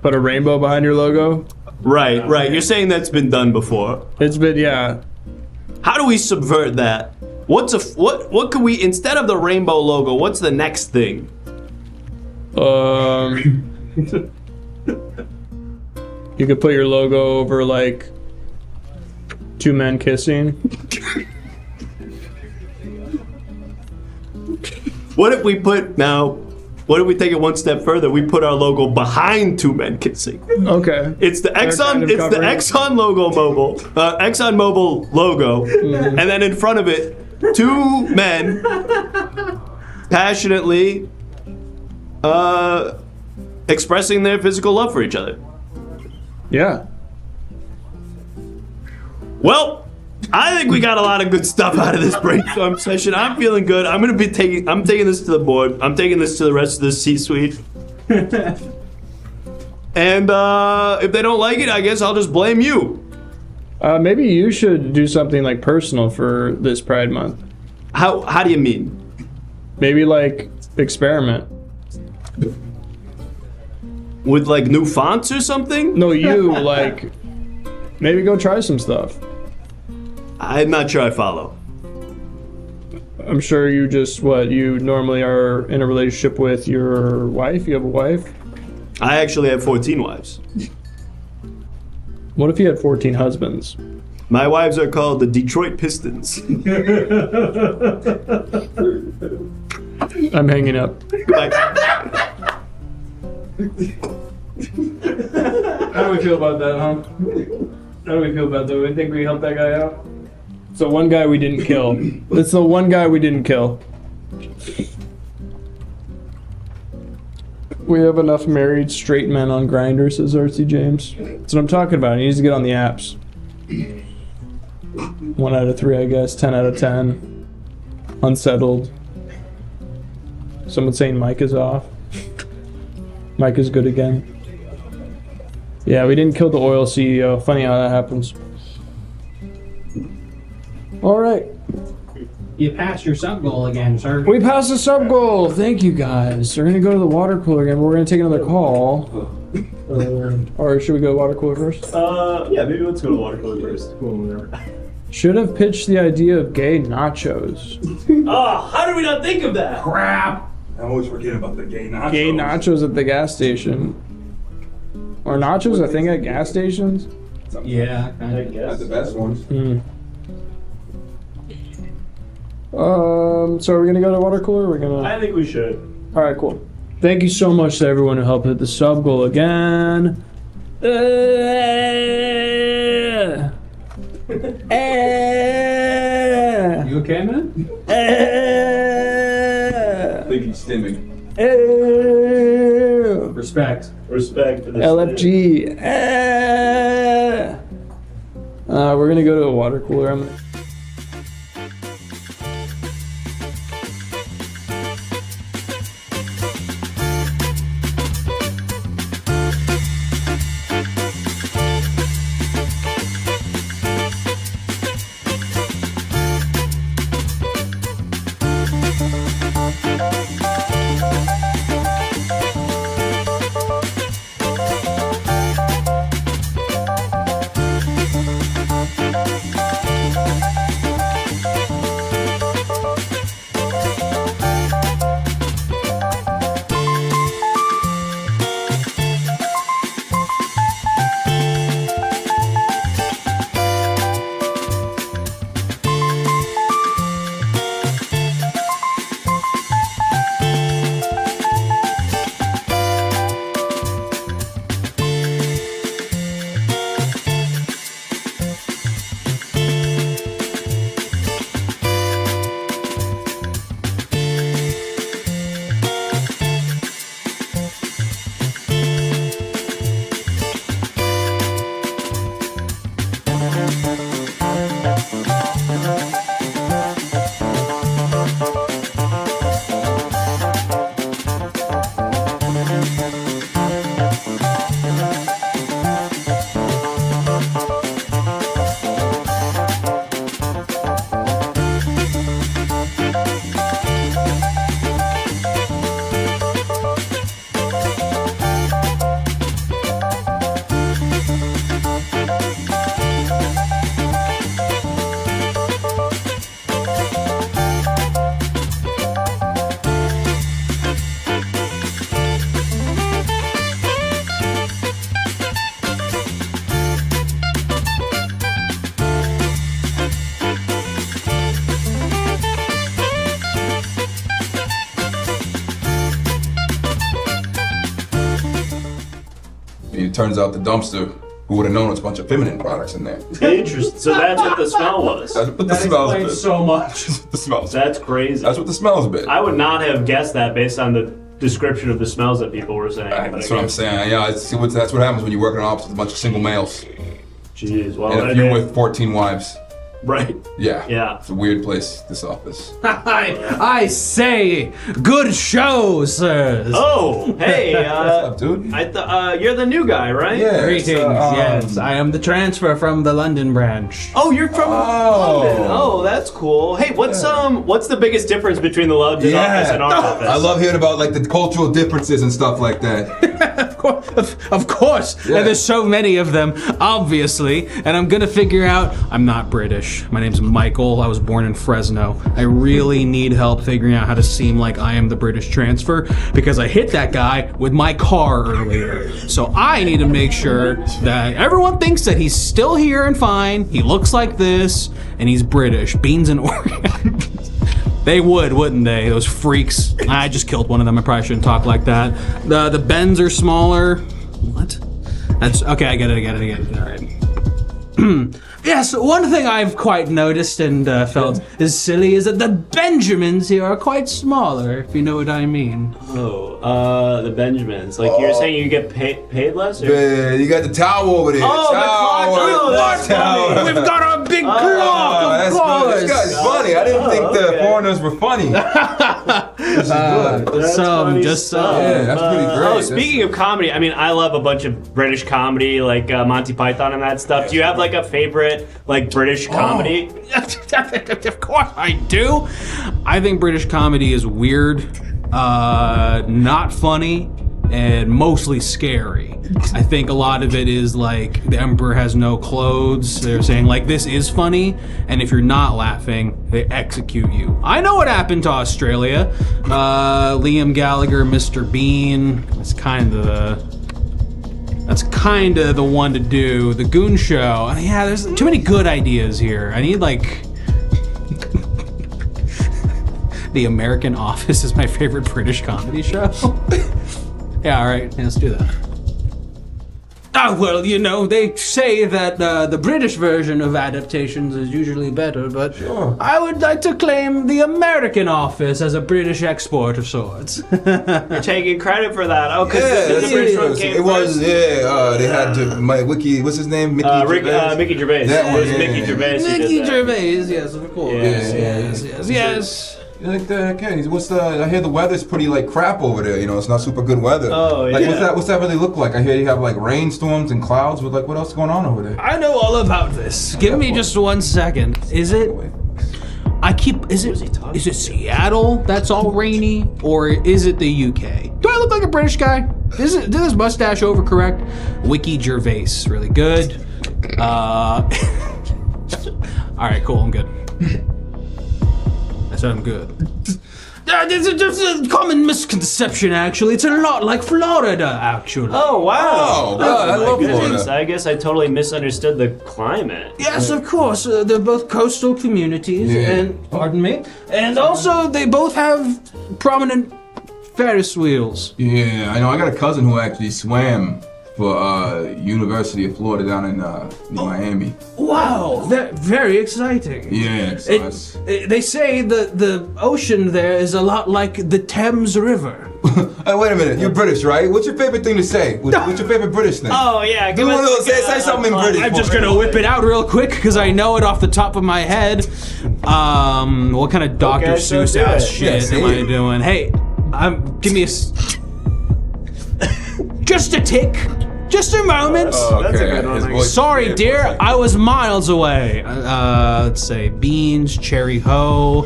Put a rainbow behind your logo. Right. You're saying that's been done before. It's been, yeah. How do we subvert that? What could we, instead of the rainbow logo, what's the next thing? You could put your logo over like two men kissing. What if we take it one step further? We put our logo behind two men kissing. Okay. It's the Exxon. It's The Exxon Exxon Mobil logo, and then in front of it, two men passionately expressing their physical love for each other. Yeah. Well, I think we got a lot of good stuff out of this brainstorm session. I'm feeling good. I'm taking this to the board. I'm taking this to the rest of the C-suite. And if they don't like it, I guess I'll just blame you. Maybe you should do something like personal for this Pride Month. How do you mean? Maybe like experiment. With like new fonts or something? No, you like maybe go try some stuff. I'm not sure I follow. I'm sure you you normally are in a relationship with your wife? You have a wife? I actually have 14 wives. What if you had 14 husbands? My wives are called the Detroit Pistons. I'm hanging up. How do we feel about that, huh? How do we feel about that? Do we think we helped that guy out? It's the one guy we didn't kill. It's the one guy we didn't kill. We have enough married straight men on Grindr, says RC James. That's what I'm talking about. He needs to get on the apps. 1 out of 3, I guess. 10 out of 10. Unsettled. Someone saying Mike is off. Mike is good again. Yeah, we didn't kill the oil CEO. Funny how that happens. All right. You passed your sub goal again, sir. We passed the sub goal. Thank you, guys. We're going to go to the water cooler again, but we're going to take another call. Or should we go to water cooler first? Yeah, maybe let's go to water cooler first. Should have pitched the idea of gay nachos. Oh, how did we not think of that? Crap. I'm always forgetting about the gay nachos. Gay nachos at the gas station. Are nachos a thing at gas stations? Yeah, I guess. Not the best ones. So are we gonna go to water cooler? Or we're gonna. I think we should. All right, cool. Thank you so much to everyone who helped hit the sub goal again. You okay, man? I think he's stimming. Respect. Respect for this. LFG. We're gonna go to a water cooler. turns out the dumpster, who would have known it's a bunch of feminine products in there. Interesting. So that's what the smell was. That's what the smell's been. so much. The smells. That's crazy. That's what the smell's been. I would not have guessed that based on the description of the smells that people were saying. That's what I'm saying. Yeah, that's what happens when you work in an office with a bunch of single males. Jeez. Well, And a few with 14 wives. Right. Yeah. Yeah. It's a weird place, this office. I say, good show, sirs. Oh, hey, What's up, dude? You're the new guy, right? Yeah. Greetings. Yes, I am the transfer from the London branch. Oh, you're from London. Oh, that's cool. Hey, what's the biggest difference between the London office and our office? I love hearing about like the cultural differences and stuff like that. Of course. Yeah. And there's so many of them, obviously. And I'm gonna figure out I'm not British. My name's Michael. I was born in Fresno. I really need help figuring out how to seem like I am the British transfer because I hit that guy with my car earlier. So I need to make sure that everyone thinks that he's still here and fine. He looks like this, and he's British. Beans and Oreos. They would, wouldn't they? Those freaks. I just killed one of them. I probably shouldn't talk like that. The bends are smaller. What? That's okay. I get it. All right. Yes, one thing I've quite noticed and felt is silly is that the Benjamins here are quite smaller, if you know what I mean. Oh, the Benjamins. Like you're saying you get paid less? Or? Yeah, you got the towel over there. Oh, the clock. Oh, that's funny. We've got a big clock, of course. This guy's funny. I didn't think the foreigners were funny. This is good. That's funny stuff. Yeah, that's pretty great. Oh, speaking of comedy, I mean, I love a bunch of British comedy, like Monty Python and that stuff. Do you have like a favorite, like British comedy? Of course I do. I think British comedy is weird, not funny, and mostly scary. I think a lot of it is like the emperor has no clothes. They're saying like this is funny, and if you're not laughing, they execute you. I know what happened to Australia. Liam Gallagher, Mr. Bean. That's kind of the one to do. The Goon Show. Yeah, there's too many good ideas here. I need like The American Office is my favorite British comedy show. Yeah, all right, let's do that. Well, you know, they say that the British version of adaptations is usually better, but I would like to claim the American Office as a British export of sorts. You're taking credit for that. Oh, because the British one came first? They had to, my wiki, what's his name? Mickey Gervais? Mickey Gervais. That one, Mickey Gervais. Mickey Gervais, yes, of course. Yes. Like I hear the weather's pretty like crap over there. You know, it's not super good weather. Oh, like, yeah. what's that really look like? I hear you have like rainstorms and clouds. With like, what else is going on over there? I know all about this. Give me just 1 second. Is it Seattle that's all rainy, or is it the UK? Do I look like a British guy? Did this mustache overcorrect? Wiki Gervais, really good. All right, cool. I'm good. I said I'm good. There's a common misconception, actually. It's a lot like Florida, actually. Oh, wow. Oh, God, I love Goodness, Florida. I guess I totally misunderstood the climate. Yes, of course. They're both coastal communities, and pardon me, and also they both have prominent Ferris wheels. Yeah, I know. I got a cousin who actually swam for University of Florida down in Miami. Wow, that's very exciting. Yeah, so They say the ocean there is a lot like the Thames River. Hey, wait a minute. You're British, right? What's your favorite thing to say? What's your favorite British thing? Oh, yeah. Do one of those. Say something in British. I'm just gonna whip it out real quick because I know it off the top of my head. What kind of Dr. Okay, so Seuss do ass it. shit am I doing? Hey, give me just a tick. Just a moment. Okay. That's a good one. His voice- Sorry, yeah, dear. voice I was miles away. Let's say beans, cherry ho,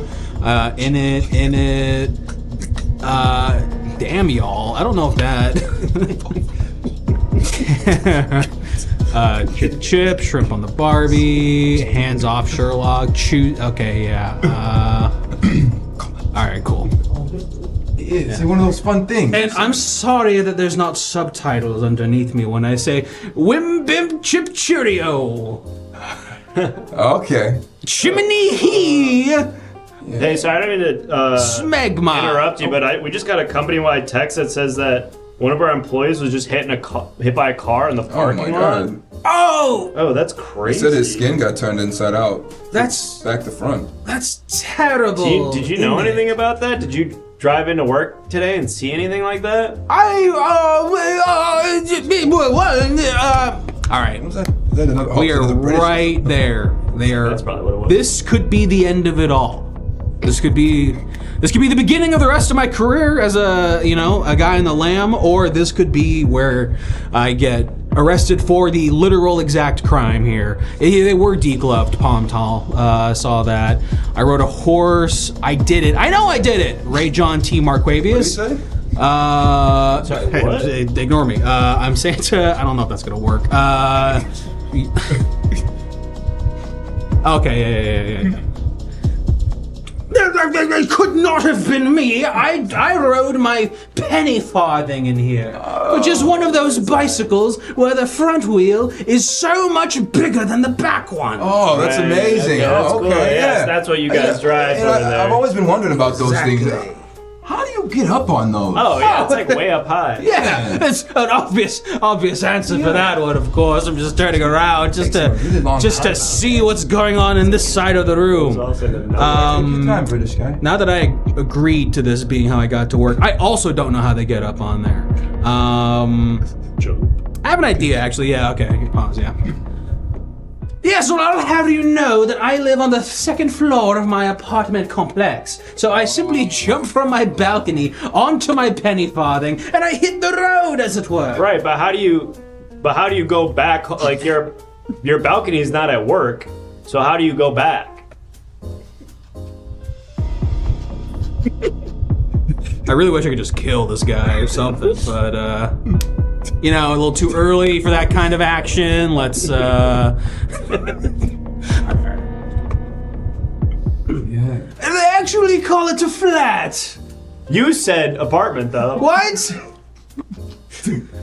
in it. Damn y'all. I don't know if that. Chip, shrimp on the Barbie, hands off Sherlock. Okay, yeah. All right, cool. It's one of those fun things. And I'm sorry that there's not subtitles underneath me when I say Wim Bim Chip Cheerio. Okay. Chimney Hee. Hey, so I don't mean to Smegma. interrupt you, but we just got a company-wide text that says that One of our employees was just hit by a car in the parking lot. God. Oh, that's They crazy. said his skin got turned inside out. That's Back to front. terrible. Did you know anything about that? Did you drive into work today and see anything like that? All right. Is that another, We are another British? right there. They are. That's probably what it was. This could be the end of it all. This could be the beginning of the rest of my career as a guy in the Lamb, or this could be where I get arrested for the literal exact crime here. They were degloved, Palmtal. I saw that. I rode a horse. I did it. I know I did it. Ray John T. Marquavius. What did he say? What? Ignore me. I'm Santa. I don't know if that's gonna work. Okay, yeah. It could not have been me. I rode my penny farthing in here, which is one of those bicycles where the front wheel is so much bigger than the back one. Oh, that's Right, amazing. okay, that's Oh, cool. okay, Yes, yeah. that's what you guys drive And over there. I've always been wondering about those things. Exactly. How do you get up on those? Oh yeah, it's like way up high. Yeah, it's an obvious answer for that one. Of course, I'm just turning around just Takes a really long to time. see what's going on in this side of the room. Also the number. Take your time, British guy. Now that I agreed to this being how I got to work, I also don't know how they get up on there. I have an idea, actually. Yeah, okay. Pause, yeah. Yes, well, I'll have you know that I live on the second floor of my apartment complex. So I simply jump from my balcony onto my penny farthing, and I hit the road, as it were. Right, but how do you go back? Like your balcony is not at work, so how do you go back? I really wish I could just kill this guy or something, but a little too early for that kind of action. Let's Yeah. They actually call it a flat. You said apartment though. What?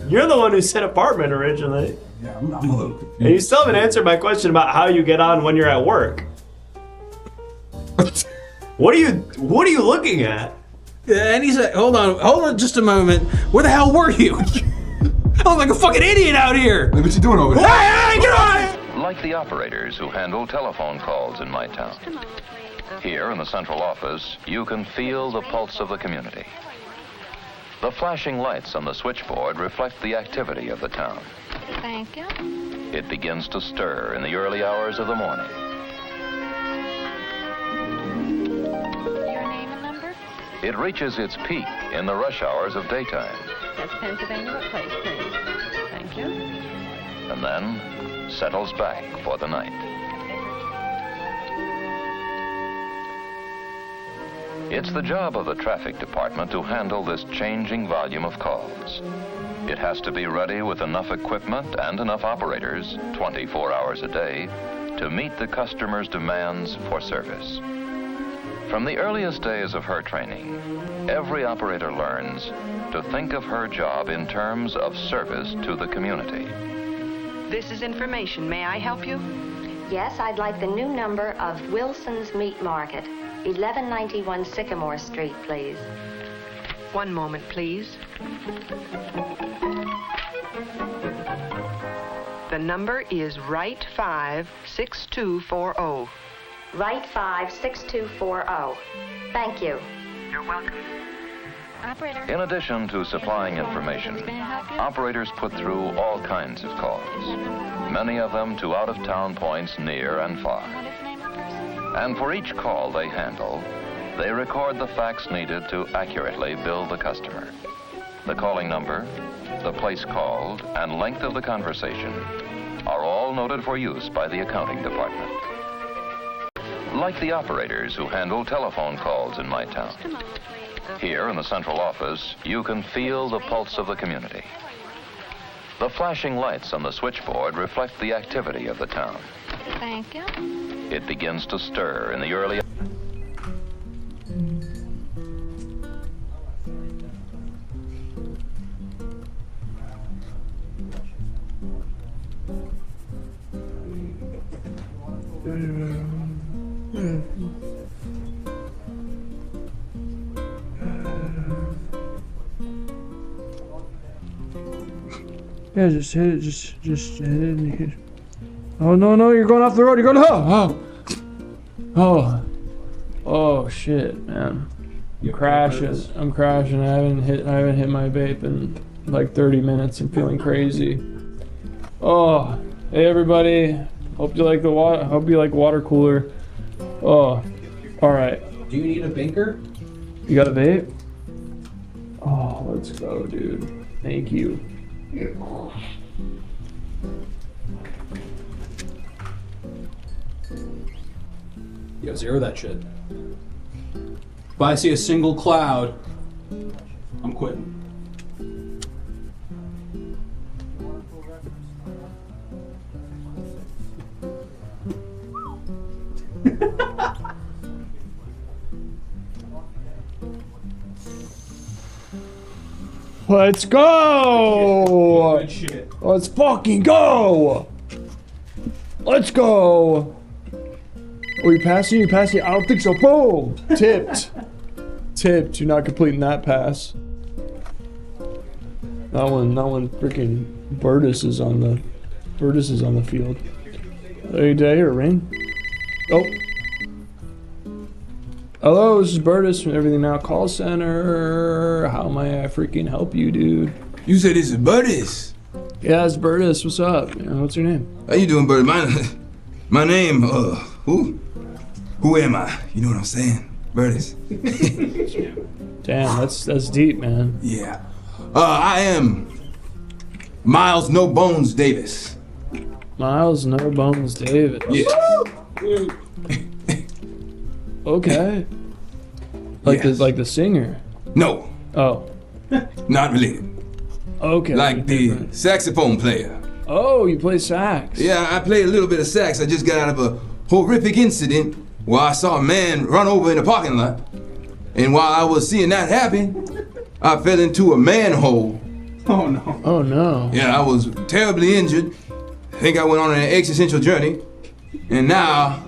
You're the one who said apartment originally. Yeah, I'm a little confused. And you still haven't answered my question about how you get on when you're at work. What are you looking at? And he said, hold on just a moment. Where the hell were you? I look like a fucking idiot out here. What you doing over there? Hey, get on! Like the operators who handle telephone calls in my town. Here in the central office, you can feel the pulse of the community. The flashing lights on the switchboard reflect the activity of the town. Thank you. It begins to stir in the early hours of the morning. Your name and number? It reaches its peak in the rush hours of daytime, That's Pennsylvania. What place, please? Thank you. and then settles back for the night. It's the job of the traffic department to handle this changing volume of calls. It has to be ready with enough equipment and enough operators, 24 hours a day, to meet the customer's demands for service. From the earliest days of her training, every operator learns to think of her job in terms of service to the community. This is information. May I help you? Yes, I'd like the new number of Wilson's Meat Market, 1191 Sycamore Street, please. One moment, please. The number is right 56240. Right 56240. Thank you. You're welcome. Operator. In addition to supplying information, May I help you? operators put through all kinds of calls, many of them to out-of-town points near and far. What is the name of the person? And for each call they handle, they record the facts needed to accurately bill the customer. The calling number, the place called, and length of the conversation are all noted for use by the accounting department. Like the operators who handle telephone calls in my town. Just a moment, please. Here in the central office, you can feel the pulse of the community. The flashing lights on the switchboard reflect the activity of the town. Thank you. It begins to stir in the early... Yeah, just hit it. Just hit it. Oh no, you're going off the road. You're going. Oh shit, man. I'm crashing. I haven't hit my vape in like 30 minutes. I'm feeling crazy. Oh, hey everybody. Hope you like the water. Hope you like water cooler. Oh, all right. Do you need a binker? You got a vape? Oh, let's go, dude. Thank you. Yo, zero that shit. If I see a single cloud, I'm quitting. Let's go! Good shit. Let's fucking go! Let's go! Oh, you passing? I don't think so. Boom! Tipped. You're not completing that pass. That one freaking Beris is on the field. Hey, did I hear a ring? Oh. Hello, this is Beris from Everything Now Call Center. How may I freaking help you, dude? You said this is Beris. Yeah, it's Beris. What's up? What's your name? How you doing, Bird? My name, who? Who am I? You know what I'm saying? Beris. Damn, that's deep, man. Yeah. I am Miles No Bones Davis. Miles No Bones Davis. Yeah. Okay. Like Yes. the singer. No, Oh. not related. Okay. Like the different. saxophone player. Oh, you play sax. Yeah, I play a little bit of sax. I just got out of a horrific incident where I saw a man run over in a parking lot. And while I was seeing that happen, I fell into a manhole. Oh no. Oh no. Yeah, I was terribly injured. I think I went on an existential journey. And now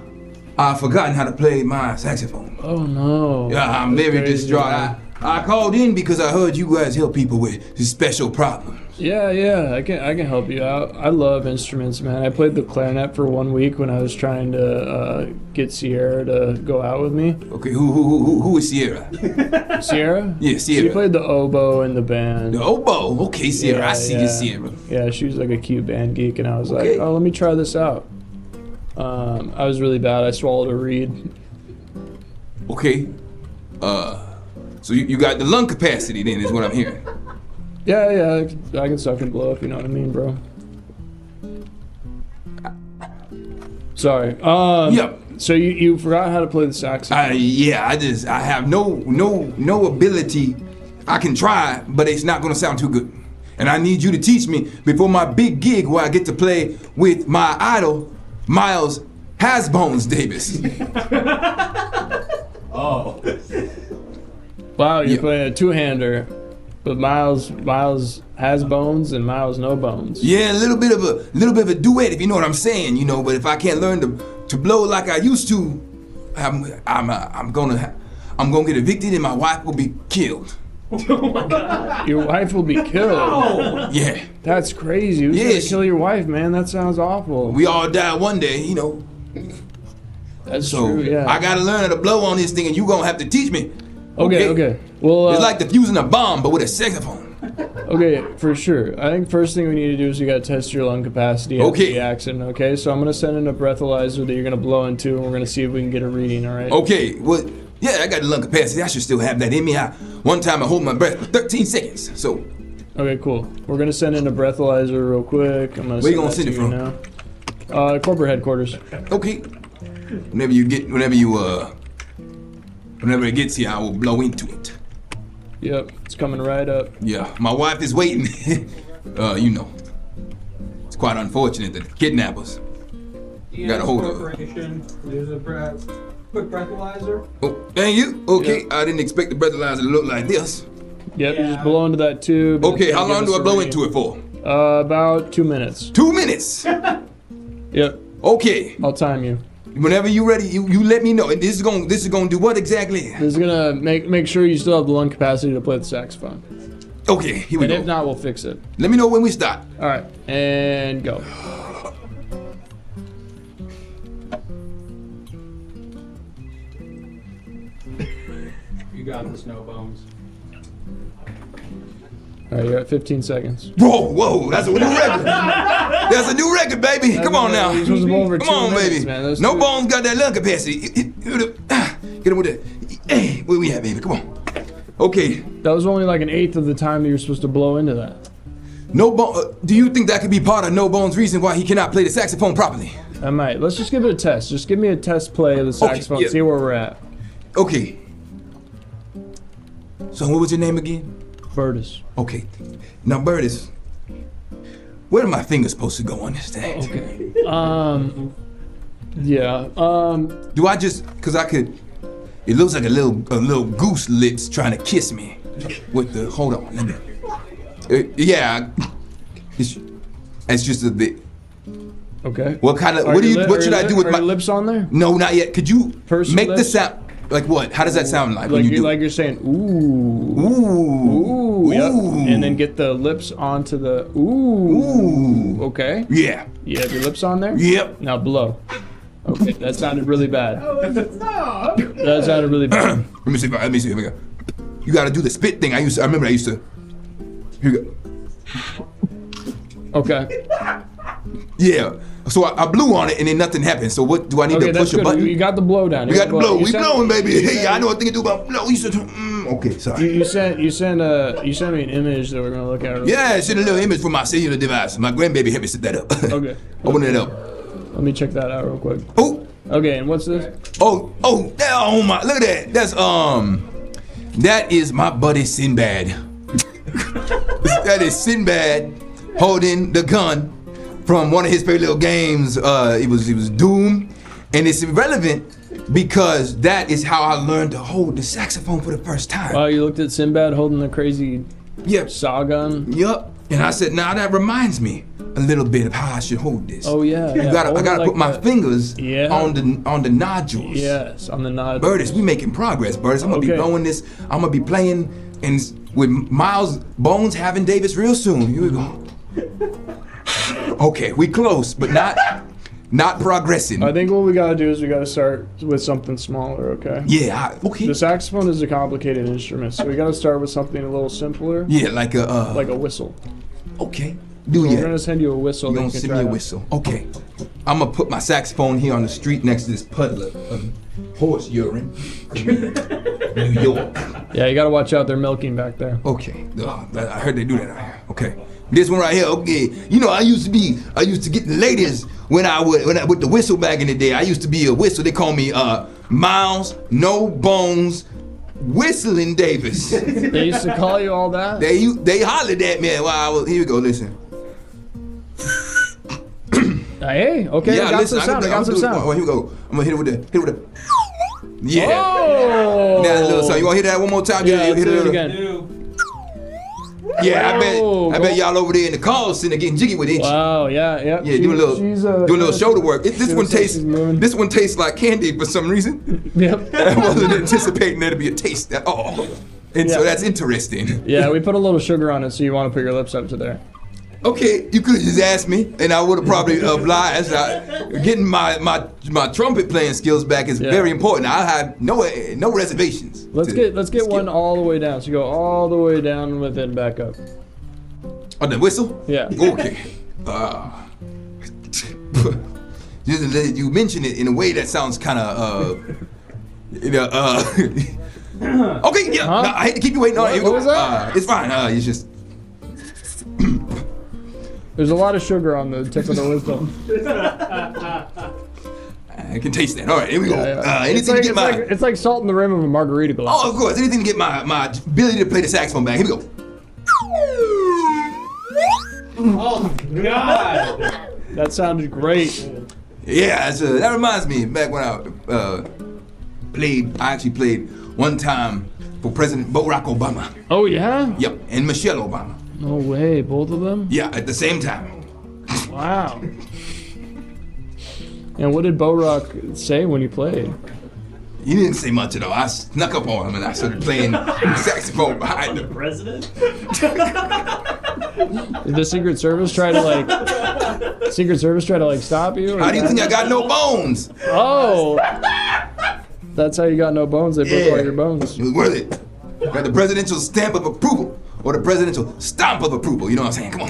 I've forgotten how to play my saxophone. Oh no. Yeah, I'm That's very crazy, distraught. man. I called in because I heard you guys help people with special problems. Yeah, I can help you out. I love instruments, man. I played the clarinet for 1 week when I was trying to get Sierra to go out with me. Okay, who is Sierra? Sierra? Yeah, Sierra. She played the oboe in the band. The oboe. Okay, Sierra. I see you, Sierra. Yeah, she was like a cute band geek, and I was Okay. like, oh, let me try this out. I was really bad. I swallowed a reed. Okay. So you got the lung capacity then, is what I'm hearing. Yeah, I can suck and blow if you know what I mean, bro. Sorry. Yep. So you forgot how to play the saxophone. I have no ability. I can try, but it's not gonna sound too good. And I need you to teach me before my big gig where I get to play with my idol, Miles Hasbones Davis. Oh. Wow, you're Yeah. playing a two-hander, but Miles has bones and Miles no bones. Yeah, a little bit of a duet, if you know what I'm saying, you know. But if I can't learn to blow like I used to, I'm gonna get evicted and my wife will be killed. Your wife will be killed. Yeah, That's crazy. Who's Yeah, gonna kill your wife, man? That sounds awful. we all die one day, you know. That's So true. Yeah. I gotta learn how to blow on this thing, and you gonna have to teach me. Okay. Well, It's like defusing a bomb, but with a saxophone. okay, for sure. I think first thing we need to do is we gotta test your lung capacity after Okay. the accident. Okay, so I'm gonna send in a breathalyzer that you're gonna blow into, and we're gonna see if we can get a reading. All right. Okay, well, yeah, I got the lung capacity. I should still have that in me. One time I hold my breath for 13 seconds. So Okay, cool. We're gonna send in a breathalyzer real quick. I'm gonna Where you send gonna that send to it you from? now. Corporate headquarters. okay, whenever it gets here, I will blow into it. Yep, it's coming right up. Yeah, my wife is waiting. You know, it's quite unfortunate that the kidnappers got a hold of her. There's a quick breathalyzer. Oh, thank you. Okay, I didn't expect the breathalyzer to look like this. Yep, you just blow into that tube. and Okay, it's how gonna long give do us I a blow reading. into it for? About 2 minutes. 2 minutes. Yep, Okay, I'll time you. whenever you're ready, you let me know. And this is gonna do what exactly? This is gonna make sure you still have the lung capacity to play the saxophone. Okay, here we And go. if not, we'll fix it. Let me know when we start. All right, and go. You got this, no bones. All right, you're at 15 seconds. Whoa, that's a new record. That's a new record, baby. Come on now. You're supposed to go over Come 2 on, minutes, baby. man. Those No two- Bones got that lung capacity. Get him with that. Hey, where we at, baby? Come on. Okay. That was only like an eighth of the time that you're supposed to blow into that. No Bone. Do you think that could be part of No Bones' reason why he cannot play the saxophone properly? I might. Let's just give it a test. Just give me a test play of the saxophone. yeah. See where we're at. Okay. So what was your name again? Bertis. Okay. Now, Bertis, where are my fingers supposed to go on this thing? Okay. Yeah. Do I just? Cause I could. It looks like a little goose lips trying to kiss me. With the hold on, let me. Yeah. It's just a bit. Okay. What kind of? Are What do your you? li- What are should your I do lip- with are my your lips on there? No, not yet. Could you Pursed make the lips? sound? Like what? How does that sound like Like when you you do? like you're saying ooh. Ooh. Yep. Ooh. And then get the lips onto the ooh. Okay. Yeah. You have your lips on there? Yep. Now blow. Okay, that sounded really bad. That sounded really bad. Let me see. Let me see. Here we go. You got to do the spit thing. I remember. I used to. Here we go. Okay. Yeah. So I blew on it and then nothing happened. So what do I need Okay, to that's push a good. button? You got the blow down. We got the blow. You We sent- blowing, baby. you Hey, sent- I know a thing to do about blow. Okay, sorry. You sent me an image that we're gonna look at. Yeah, I sent a little image from my cellular device. My grandbaby helped me set that up. Okay. Open it up. Let me check that out real quick. Oh, Okay, and what's this? oh my! Look at that. That's that is my buddy Sinbad. That is Sinbad holding the gun from one of his favorite little games. It was Doom, and it's irrelevant because that is how I learned to hold the saxophone for the first time. Oh, you looked at Sinbad holding the crazy Yep. saw gun. Yup. And I said, now that reminds me a little bit of how I should hold this. Oh yeah. I gotta put my fingers Yeah. on the nodules. Yes, on the nod. Bertis, we making progress, Bertis. I'm gonna be Okay. blowing this. I'm gonna be playing and with Miles Bones having Davis real soon. Here we go. Okay, we close, but not progressing. I think what we gotta do is we gotta start with something smaller. Okay. Yeah. Okay. The saxophone is a complicated instrument, so we gotta start with something a little simpler, Yeah, like a like a whistle. Okay. Do We're ya? gonna send you a whistle. You that gonna you can send try me a out. whistle? Okay. I'm gonna put my saxophone here on the street next to this puddle of horse urine. New York. Yeah, you gotta watch out. They're milking back there. Okay. I heard they do that out here. Okay. This one right here. Okay. You know, I used to get the ladies when I with the whistle back in the day. I used to be a whistle. They call me Miles No Bones Whistling Davis. They used to call you all that. They hollered at me while I was. Here we go. Listen. Hey, okay, I got some sound. I got some sound. Oh, here we go. I'm gonna hit it with the. Yeah. Oh! Now a little something. You wanna hit that one more time? Yeah, let's hit do it a- again. Yeah, Whoa, I bet y'all over there in the call center getting jiggy with it. Wow, yeah. Yeah, doing a little shoulder work. This one tastes like candy for some reason. Yep. I wasn't anticipating there to be a taste at all. And so Yeah. that's interesting. Yeah, we put a little sugar on it, so you want to put your lips up to there. Okay, you could have just asked me, and I would have probably obliged. Getting my trumpet playing skills back is Yeah. very important. I have no reservations. Let's get one all the way down. So you go all the way down with it and back up. On the whistle? Yeah. Okay. You mentioned it in a way that sounds kind of okay, yeah. Huh? No, I hate to keep you waiting. No, here we What go. was that? It's fine. It's just. There's a lot of sugar on the tip of the wisdom. I can taste that. All right, here we go. Yeah. Anything to get my. It's like salt in the rim of a margarita glass. Oh, of course. Anything to get my ability to play the saxophone back. Here we go. Oh God! That sounded great. Yeah, that reminds me. Back when I I actually played one time for President Barack Obama. Oh yeah? Yep, and Michelle Obama. No way, both of them? Yeah, at the same time. Wow. And what did Bo Rock say when you played? He didn't say much at all. I snuck up on him and I started playing saxophone behind him. President? Did the Secret Service try to like stop you? How do you think I got no bones? Oh, that's how you got no bones. They broke all your bones. It was worth it. Got the presidential stamp of approval or the presidential stomp of approval. You know what I'm saying? Come on.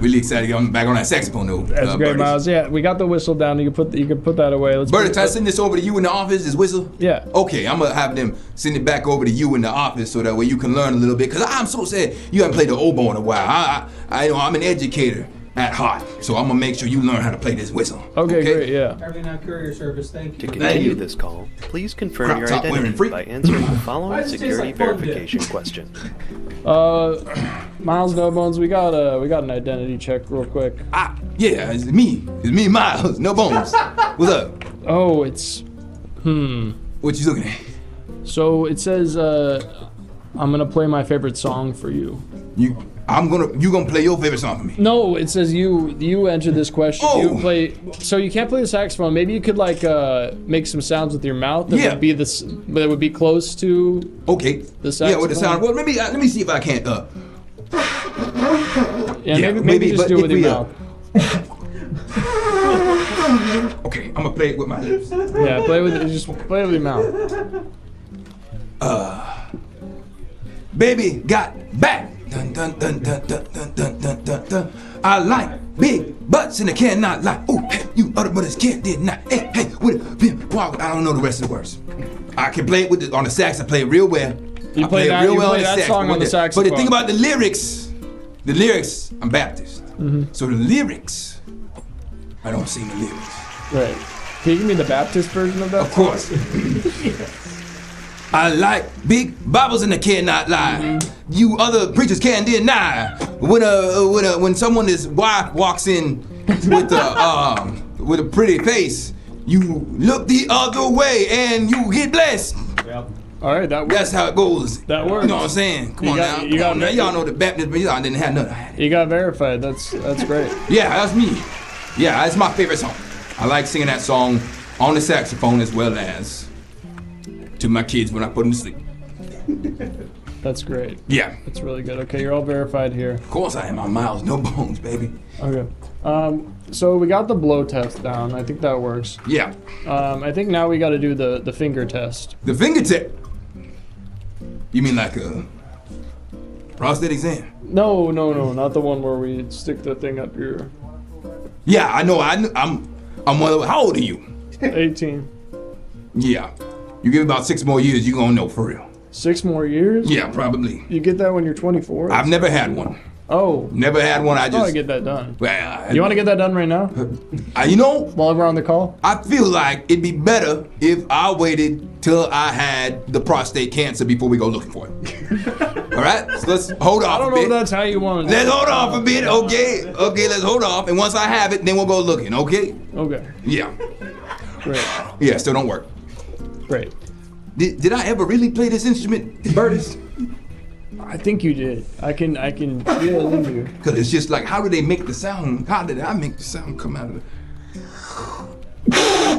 Really excited to get back on that saxophone though. That's great, Miles. Yeah, we got the whistle down. You can put that away. Let's Bertie, can I send this over to you in the office, this whistle? Yeah. Okay, I'm gonna have them send it back over to you in the office so that way you can learn a little bit. Cause I'm so sad you haven't played the oboe in a while. I'm an educator at heart, so I'm gonna make sure you learn how to play this whistle. Okay, great, yeah. Everything Now Courier Service, thank you. To continue this call, please confirm Crop your top wearing identity freak. by answering the following Why does it taste security like phone dip? verification question. Miles No Bones, we got an identity check real quick. Yeah, it's me, Miles, no bones. What's up? Oh, it's What you looking at? so it says I'm gonna play my favorite song for you. You gonna play your favorite song for me? No, it says you entered this question. Oh. You play, so you can't play the saxophone. Maybe you could like make some sounds with your mouth that Yeah. would be that would be close to Okay. the saxophone. Yeah, with the sound. Well, let me see if I can't. Maybe just but do it if with your we, mouth. Okay, I'm gonna play it with my lips. Yeah, play with your mouth. Baby got back. Dun, dun, dun, dun, dun, dun, dun, dun, dun, dun. I like big butts and I cannot lie. Ooh, hey, you other brothers can't did not. Hey, with a wow, I don't know the rest of the words. I can play it on the sax. I play it real well. You play that song on the saxophone. But the thing about the lyrics, I'm Baptist. So the lyrics, I don't sing the lyrics. Right. Can you give me the Baptist version of that? Of course. I like big Bibles and I cannot lie. You other preachers can't deny. When someone's wife walks in with a pretty face, you look the other way and you get blessed. Yep. All right, that works. That's how it goes. That works. You know what I'm saying? Come on now. Y'all know the Baptist, but y'all didn't have none. You got verified. That's great. Yeah, that's me. Yeah, that's my favorite song. I like singing that song on the saxophone as well as to my kids when I put them to sleep. That's great. Yeah. That's really good. Okay, you're all verified here. Of course I am. I'm Miles, no bones, baby. Okay. So we got the blow test down. I think that works. Yeah. I think now we got to do the finger test. The finger test? You mean like a prostate exam? No, not the one where we stick the thing up your. Yeah, I know. I'm one of. How old are you? 18. Yeah. You give it about 6 more years, you gonna know for real. 6 more years? Yeah, probably. You get that when you're 24? I've never had one. Oh. Never had one. I I'll just. get that done. Well, You want to get that done right now? You know, While we're on the call? I feel like it'd be better if I waited till I had the prostate cancer before we go looking for it. All right, so let's hold off. I don't know if that's how you want it. Let's hold off a bit, okay? Okay, let's hold off, and once I have it, then we'll go looking, okay? Okay. Yeah. Great. Yeah, still don't work. Great. Did I ever really play this instrument, Beris? I think you did. I can feel it in you. Because it's just like, how do they make the sound? How did I make the sound come out of it?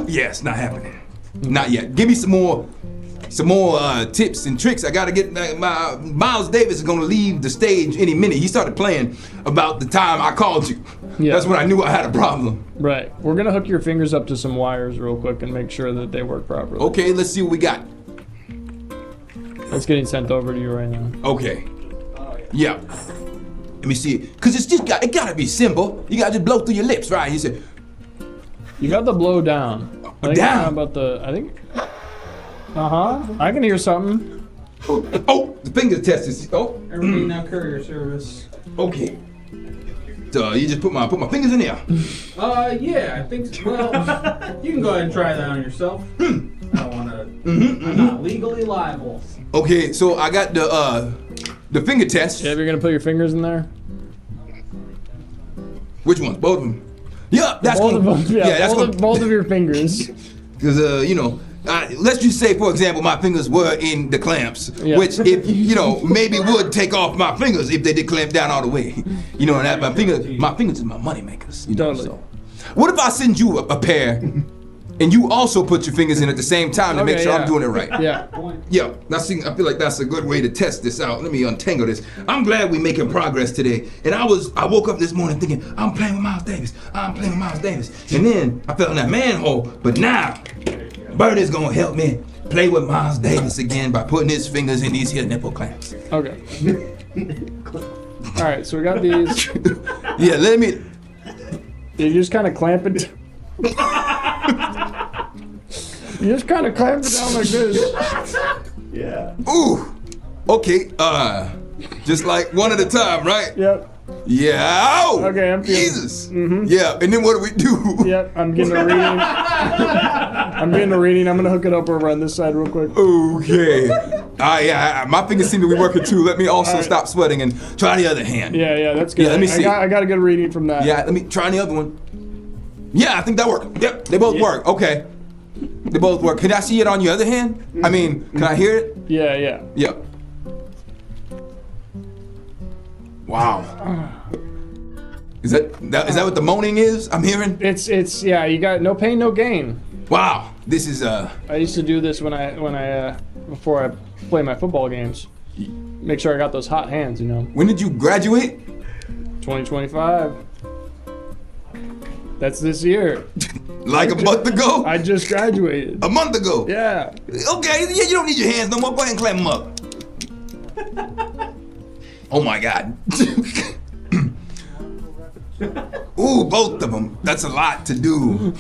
Yeah, it's not happening. Not yet. Give me some more tips and tricks. I gotta get my Miles Davis is gonna leave the stage any minute. He started playing about the time I called you. Yeah. That's when I knew I had a problem. Right. We're gonna hook your fingers up to some wires real quick and make sure that they work properly. Okay, let's see what we got. That's getting sent over to you right now. Okay. Yeah. Let me see it. Cause it gotta be simple. You gotta just blow through your lips, right? He said. You got the blow down. Down. I think. I can hear something. Oh, the finger test is. Oh. Everything Now Courier Service. Okay. So you just put my fingers in there. Yeah, I think so. Well, you can go ahead and try that on yourself. I don't want to. I'm not legally liable. Okay, so I got the finger test. Yeah, you're gonna put your fingers in there. Which ones? Both of them. Yeah, that's both gonna, of them. Yeah, that's both of your fingers. Because let's just say, for example, my fingers were in the clamps, which, if maybe would take off my fingers if they did clamp down all the way. You know, and that my fingers is my money makers. You know, so. What if I send you a pair, and you also put your fingers in at the same time to make sure I'm doing it right? Yeah. Yeah. Now, see, I feel like that's a good way to test this out. Let me untangle this. I'm glad we're making progress today. And I woke up this morning thinking, I'm playing with Miles Davis. I'm playing with Miles Davis. And then I fell in that manhole. But now, Bird is gonna help me play with Miles Davis again by putting his fingers in these here nipple clamps. Okay. All right, so we got these. Yeah, let me. You just kind of clamp it. You just kind of clamp it down like this. Yeah. Ooh. Okay. Just like one at a time, right? Yep. Yeah. Ow! Okay, I'm feeling. Jesus. Yeah. And then what do we do? Yep. I'm getting a reading. I'm gonna hook it up over on this side real quick. Okay. Yeah. My fingers seem to be working too. Let me also stop sweating and try the other hand. Yeah. That's good. Yeah. Let me see. I got a good reading from that. Yeah. Let me try the other one. Yeah. I think that worked. Yep. They both work. Okay. They both work. Can I see it on your other hand? I mean, can I hear it? Yeah. Yep. Wow. Is that what the moaning is? I'm hearing. It's you got no pain, no gain. Wow. This is I used to do this when I before I play my football games. Make sure I got those hot hands, you know. When did you graduate? 2025. That's this year. Like a month ago? I just graduated. A month ago? Yeah. Okay, yeah, you don't need your hands no more. Go ahead and clamp them up. Oh my God. Ooh, both of them. That's a lot to do.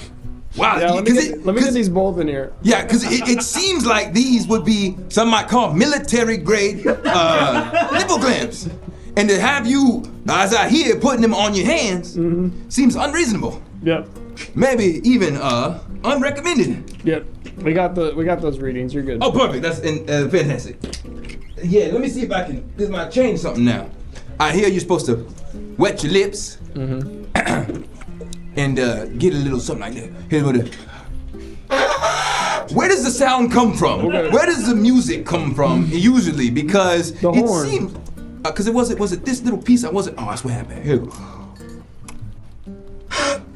Wow. Yeah, let me get these both in here. Yeah, because it seems like these would be, some might call military grade nipple clamps. And to have you, as I hear, putting them on your hands seems unreasonable. Yep. Maybe even unrecommended. Yep. We got those readings. You're good. Oh, perfect. That's fantastic. Yeah, let me see if I can. This might change something now. I hear you're supposed to wet your lips and get a little something like that. Here's what it. Where does the sound come from? Okay. Where does the music come from usually? Because the it horn. seems. Because it was this little piece. I wasn't. Oh, I swear I bad. Here we go.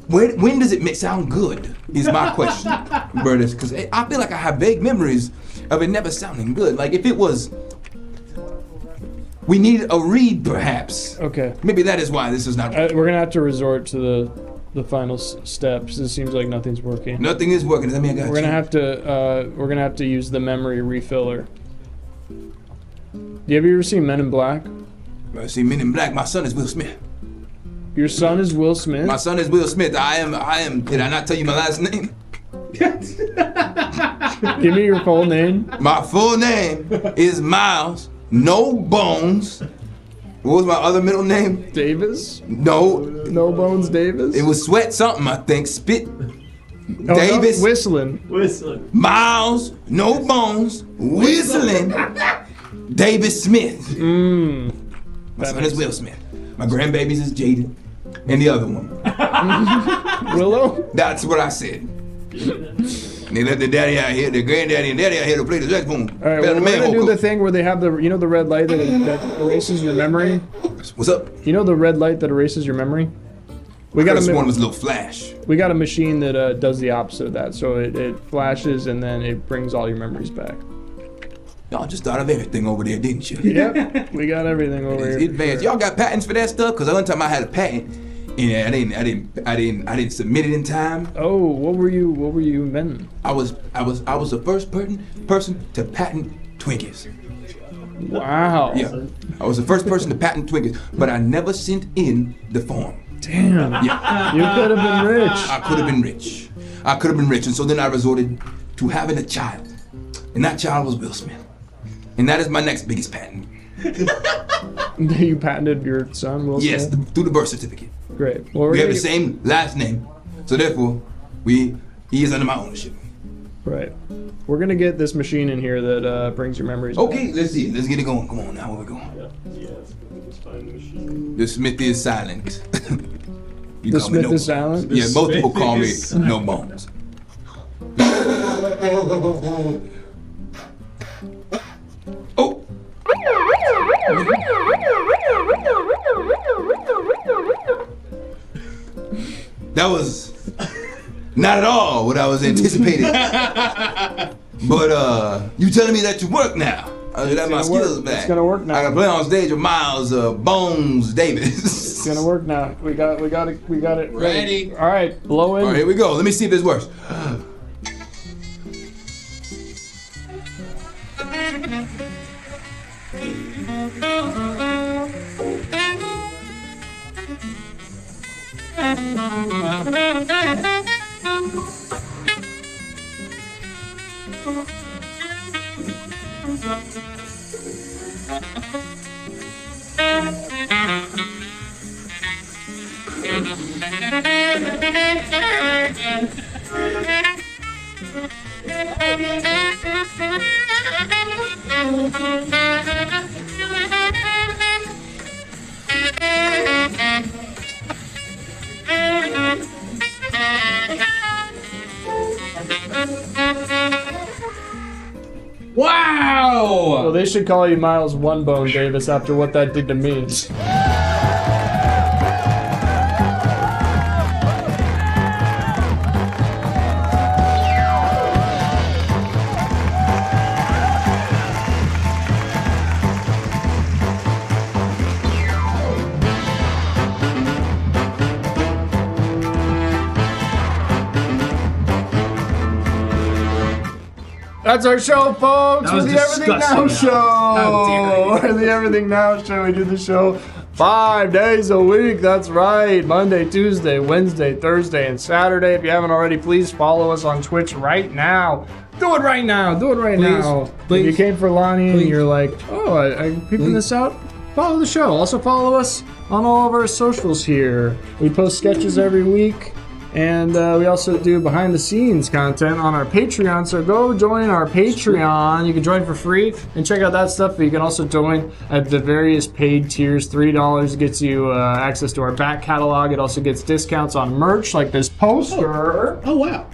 When does it sound good? Is my question, Bertus. Because I feel like I have vague memories of it never sounding good. Like if it was. We need a reed, perhaps. Okay. Maybe that is why this is not. We're gonna have to resort to the final steps. It seems like nothing's working. Nothing is working. I mean, we're gonna have to use the memory refiller. Have you ever seen Men in Black? I see Men in Black. My son is Will Smith. Your son is Will Smith? My son is Will Smith. I am. Did I not tell you my last name? Give me your full name. My full name is Miles No Bones. What was my other middle name? Davis? No. No Bones Davis? It was Sweat something, I think. Spit. Oh, Davis. No, whistling. Miles No Bones. Whistling. Davis Smith. My son is Will Smith. My grandbabies is Jaden. And the other one. Willow? That's what I said. They let the daddy out here, the granddaddy and daddy out here to play the saxophone. All right, well, we're gonna do the thing where they have the red light that erases your memory. What's up? You know the red light that erases your memory? This one was a little flash. We got a machine that does the opposite of that. So it flashes and then it brings all your memories back. Y'all just thought of everything over there, didn't you? Yep, we got everything over here. Advanced. Y'all got patents for that stuff? Cause the one time I had a patent, and I didn't submit it in time. Oh, what were you inventing? I was the first person to patent Twinkies. Wow. Yeah, I was the first person to patent Twinkies, but I never sent in the form. Damn. Yeah. You could have been rich. I could have been rich, and so then I resorted to having a child, and that child was Will Smith. And that is my next biggest patent. You patented your son, Will Smith? Yes, through the birth certificate. Great. Well, we have the same last name, so therefore, he is under my ownership. Right. We're gonna get this machine in here that brings your memories Okay, back. let's see. Let's get it going. Come on now, where we going? Let's find the machine. The Smith is silent. The Smith is silent? Yeah, most people call me No Bones. Oh! That was not at all what I was anticipating. But you telling me that you work now? I got my skills back. It's gonna work now. I can play on stage with Miles Bones Davis. It's gonna work now. We got it. Ready? All right, blow in. All right, here we go. Let me see if this works. Wow! Well, they should call you Miles One Bone Davis after what that did to me. That's our show, folks. That was We're the Everything Now disgusting. How Show. dare We're the Everything Now Show. We do the show 5 days a week. That's right. Monday, Tuesday, Wednesday, Thursday, and Saturday. If you haven't already, please follow us on Twitch right now. Do it right now. Do it right now. Please. If you came for Lonnie and Please. you're like, oh, I'm peeping this out, follow the show. Also follow us on all of our socials here. We post sketches every week. And we also do behind the scenes content on our Patreon. So go join our Patreon. You can join for free and check out that stuff. But you can also join at the various paid tiers. $3 gets you access to our back catalog. It also gets discounts on merch like this poster. Oh wow.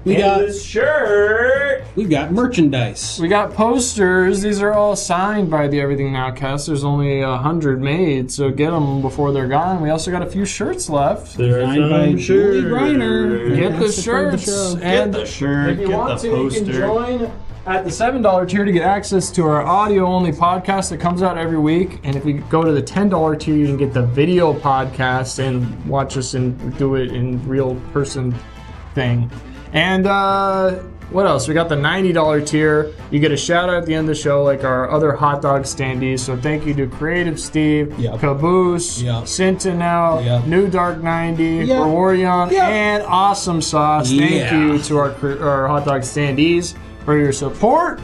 We got this shirt. We've got merchandise. We got posters. These are all signed by the Everything Now cast. There's only 100 made, so get them before they're gone. We also got a few shirts left. Signed by Julie Griner. Get the shirts. And the shirt, if you get want the to, poster. you can join at the $7 tier to get access to our audio-only podcast that comes out every week. And if you go to the $10 tier, you can get the video podcast and watch us and do it in real person thing. And what else? We got the $90 tier. You get a shout out at the end of the show like our other hot dog standees. So thank you to Creative Steve, Yep. Caboose, Yep. Sentinel, Yep. New Dark 90, Yep. Rewarion, Yep. and Awesome Sauce. Thank Yeah. you to our hot dog standees for your support.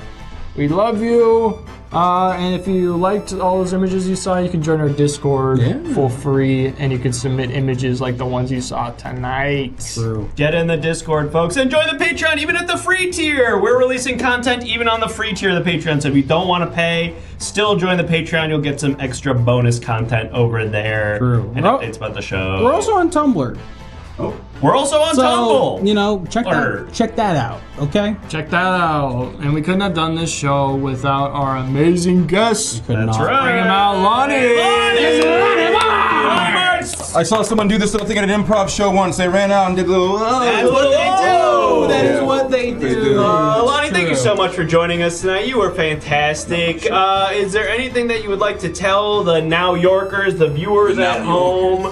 We love you. And if you liked all those images you saw, you can join our Discord for free, and you can submit images like the ones you saw tonight. True. Get in the Discord, folks, and join the Patreon, even at the free tier. We're releasing content even on the free tier of the Patreon, so if you don't want to pay, still join the Patreon. You'll get some extra bonus content over there. True. And Well, updates about the show. We're also on Tumblr. We're also on So, Tumble. you know, check Or- that out, okay? Check that out. And we couldn't have done this show without our amazing guests. Could That's not. right. Bring him out, Lonnie! I saw someone do this little thing at an improv show once. They ran out and did a little. That's what they do. That is what they do. Lonnie, thank you so much for joining us tonight. You were fantastic. Is there anything that you would like to tell the Now Yorkers, the viewers at home,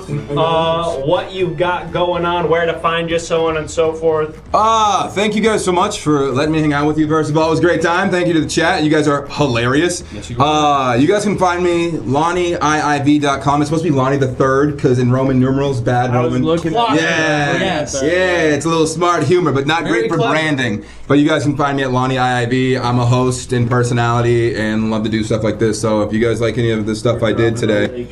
what you've got going on, where to find you, so on and so forth? Thank you guys so much for letting me hang out with you. First of all, it was a great time. Thank you to the chat. You guys are hilarious. Yes, you are. You guys can find me LonnieIIV.com. It's supposed to be Lonnie the Third because in Roman numerals, bad I was Roman. looking Yeah, Yes. yeah, it's a little smart humor, but not Very great for clever. branding. But you guys can find me at Lonnie IIV. I'm a host and personality and love to do stuff like this. So if you guys like any of the stuff I did today,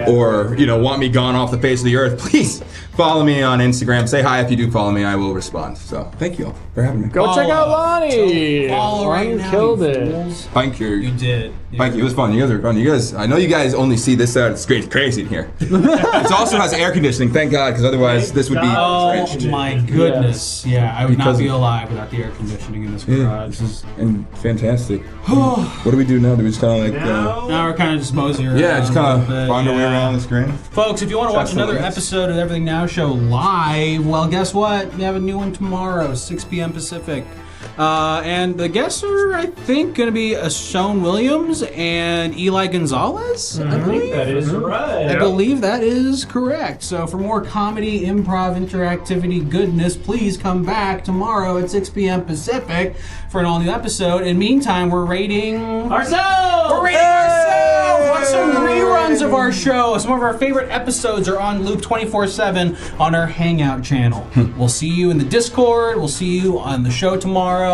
or want me gone off the face of the earth, please follow me on Instagram. Say hi if you do follow me. I will respond. So thank you all for having me. Go check out Lonnie! Follow right Lonnie now, killed you it. fools. Thank you. You did. Thank you. It was fun. You guys are fun. You guys, I know you guys only see this side. It's crazy in here. It also has air conditioning. Thank God, because otherwise this would be. Oh my goodness! Yeah, I would not be alive without the air conditioning in this garage. This is fantastic. What do we do now? Do we just kind of like? Now we're kind of just mosey around. Yeah, just kind of find our way around the screen. Folks, if you want to watch another episode of Everything Now Show live, well, guess what? We have a new one tomorrow, 6 p.m. Pacific. And the guests are, I think, going to be Sean Williams and Eli Gonzalez. I believe that is right. I believe that is correct. So for more comedy, improv, interactivity, goodness, please come back tomorrow at 6 p.m. Pacific for an all-new episode. In the meantime, we're rating ourselves! We're rating ourselves! Watch some reruns of our show. Some of our favorite episodes are on loop 24/7 on our Hangout channel. We'll see you in the Discord. We'll see you on the show tomorrow.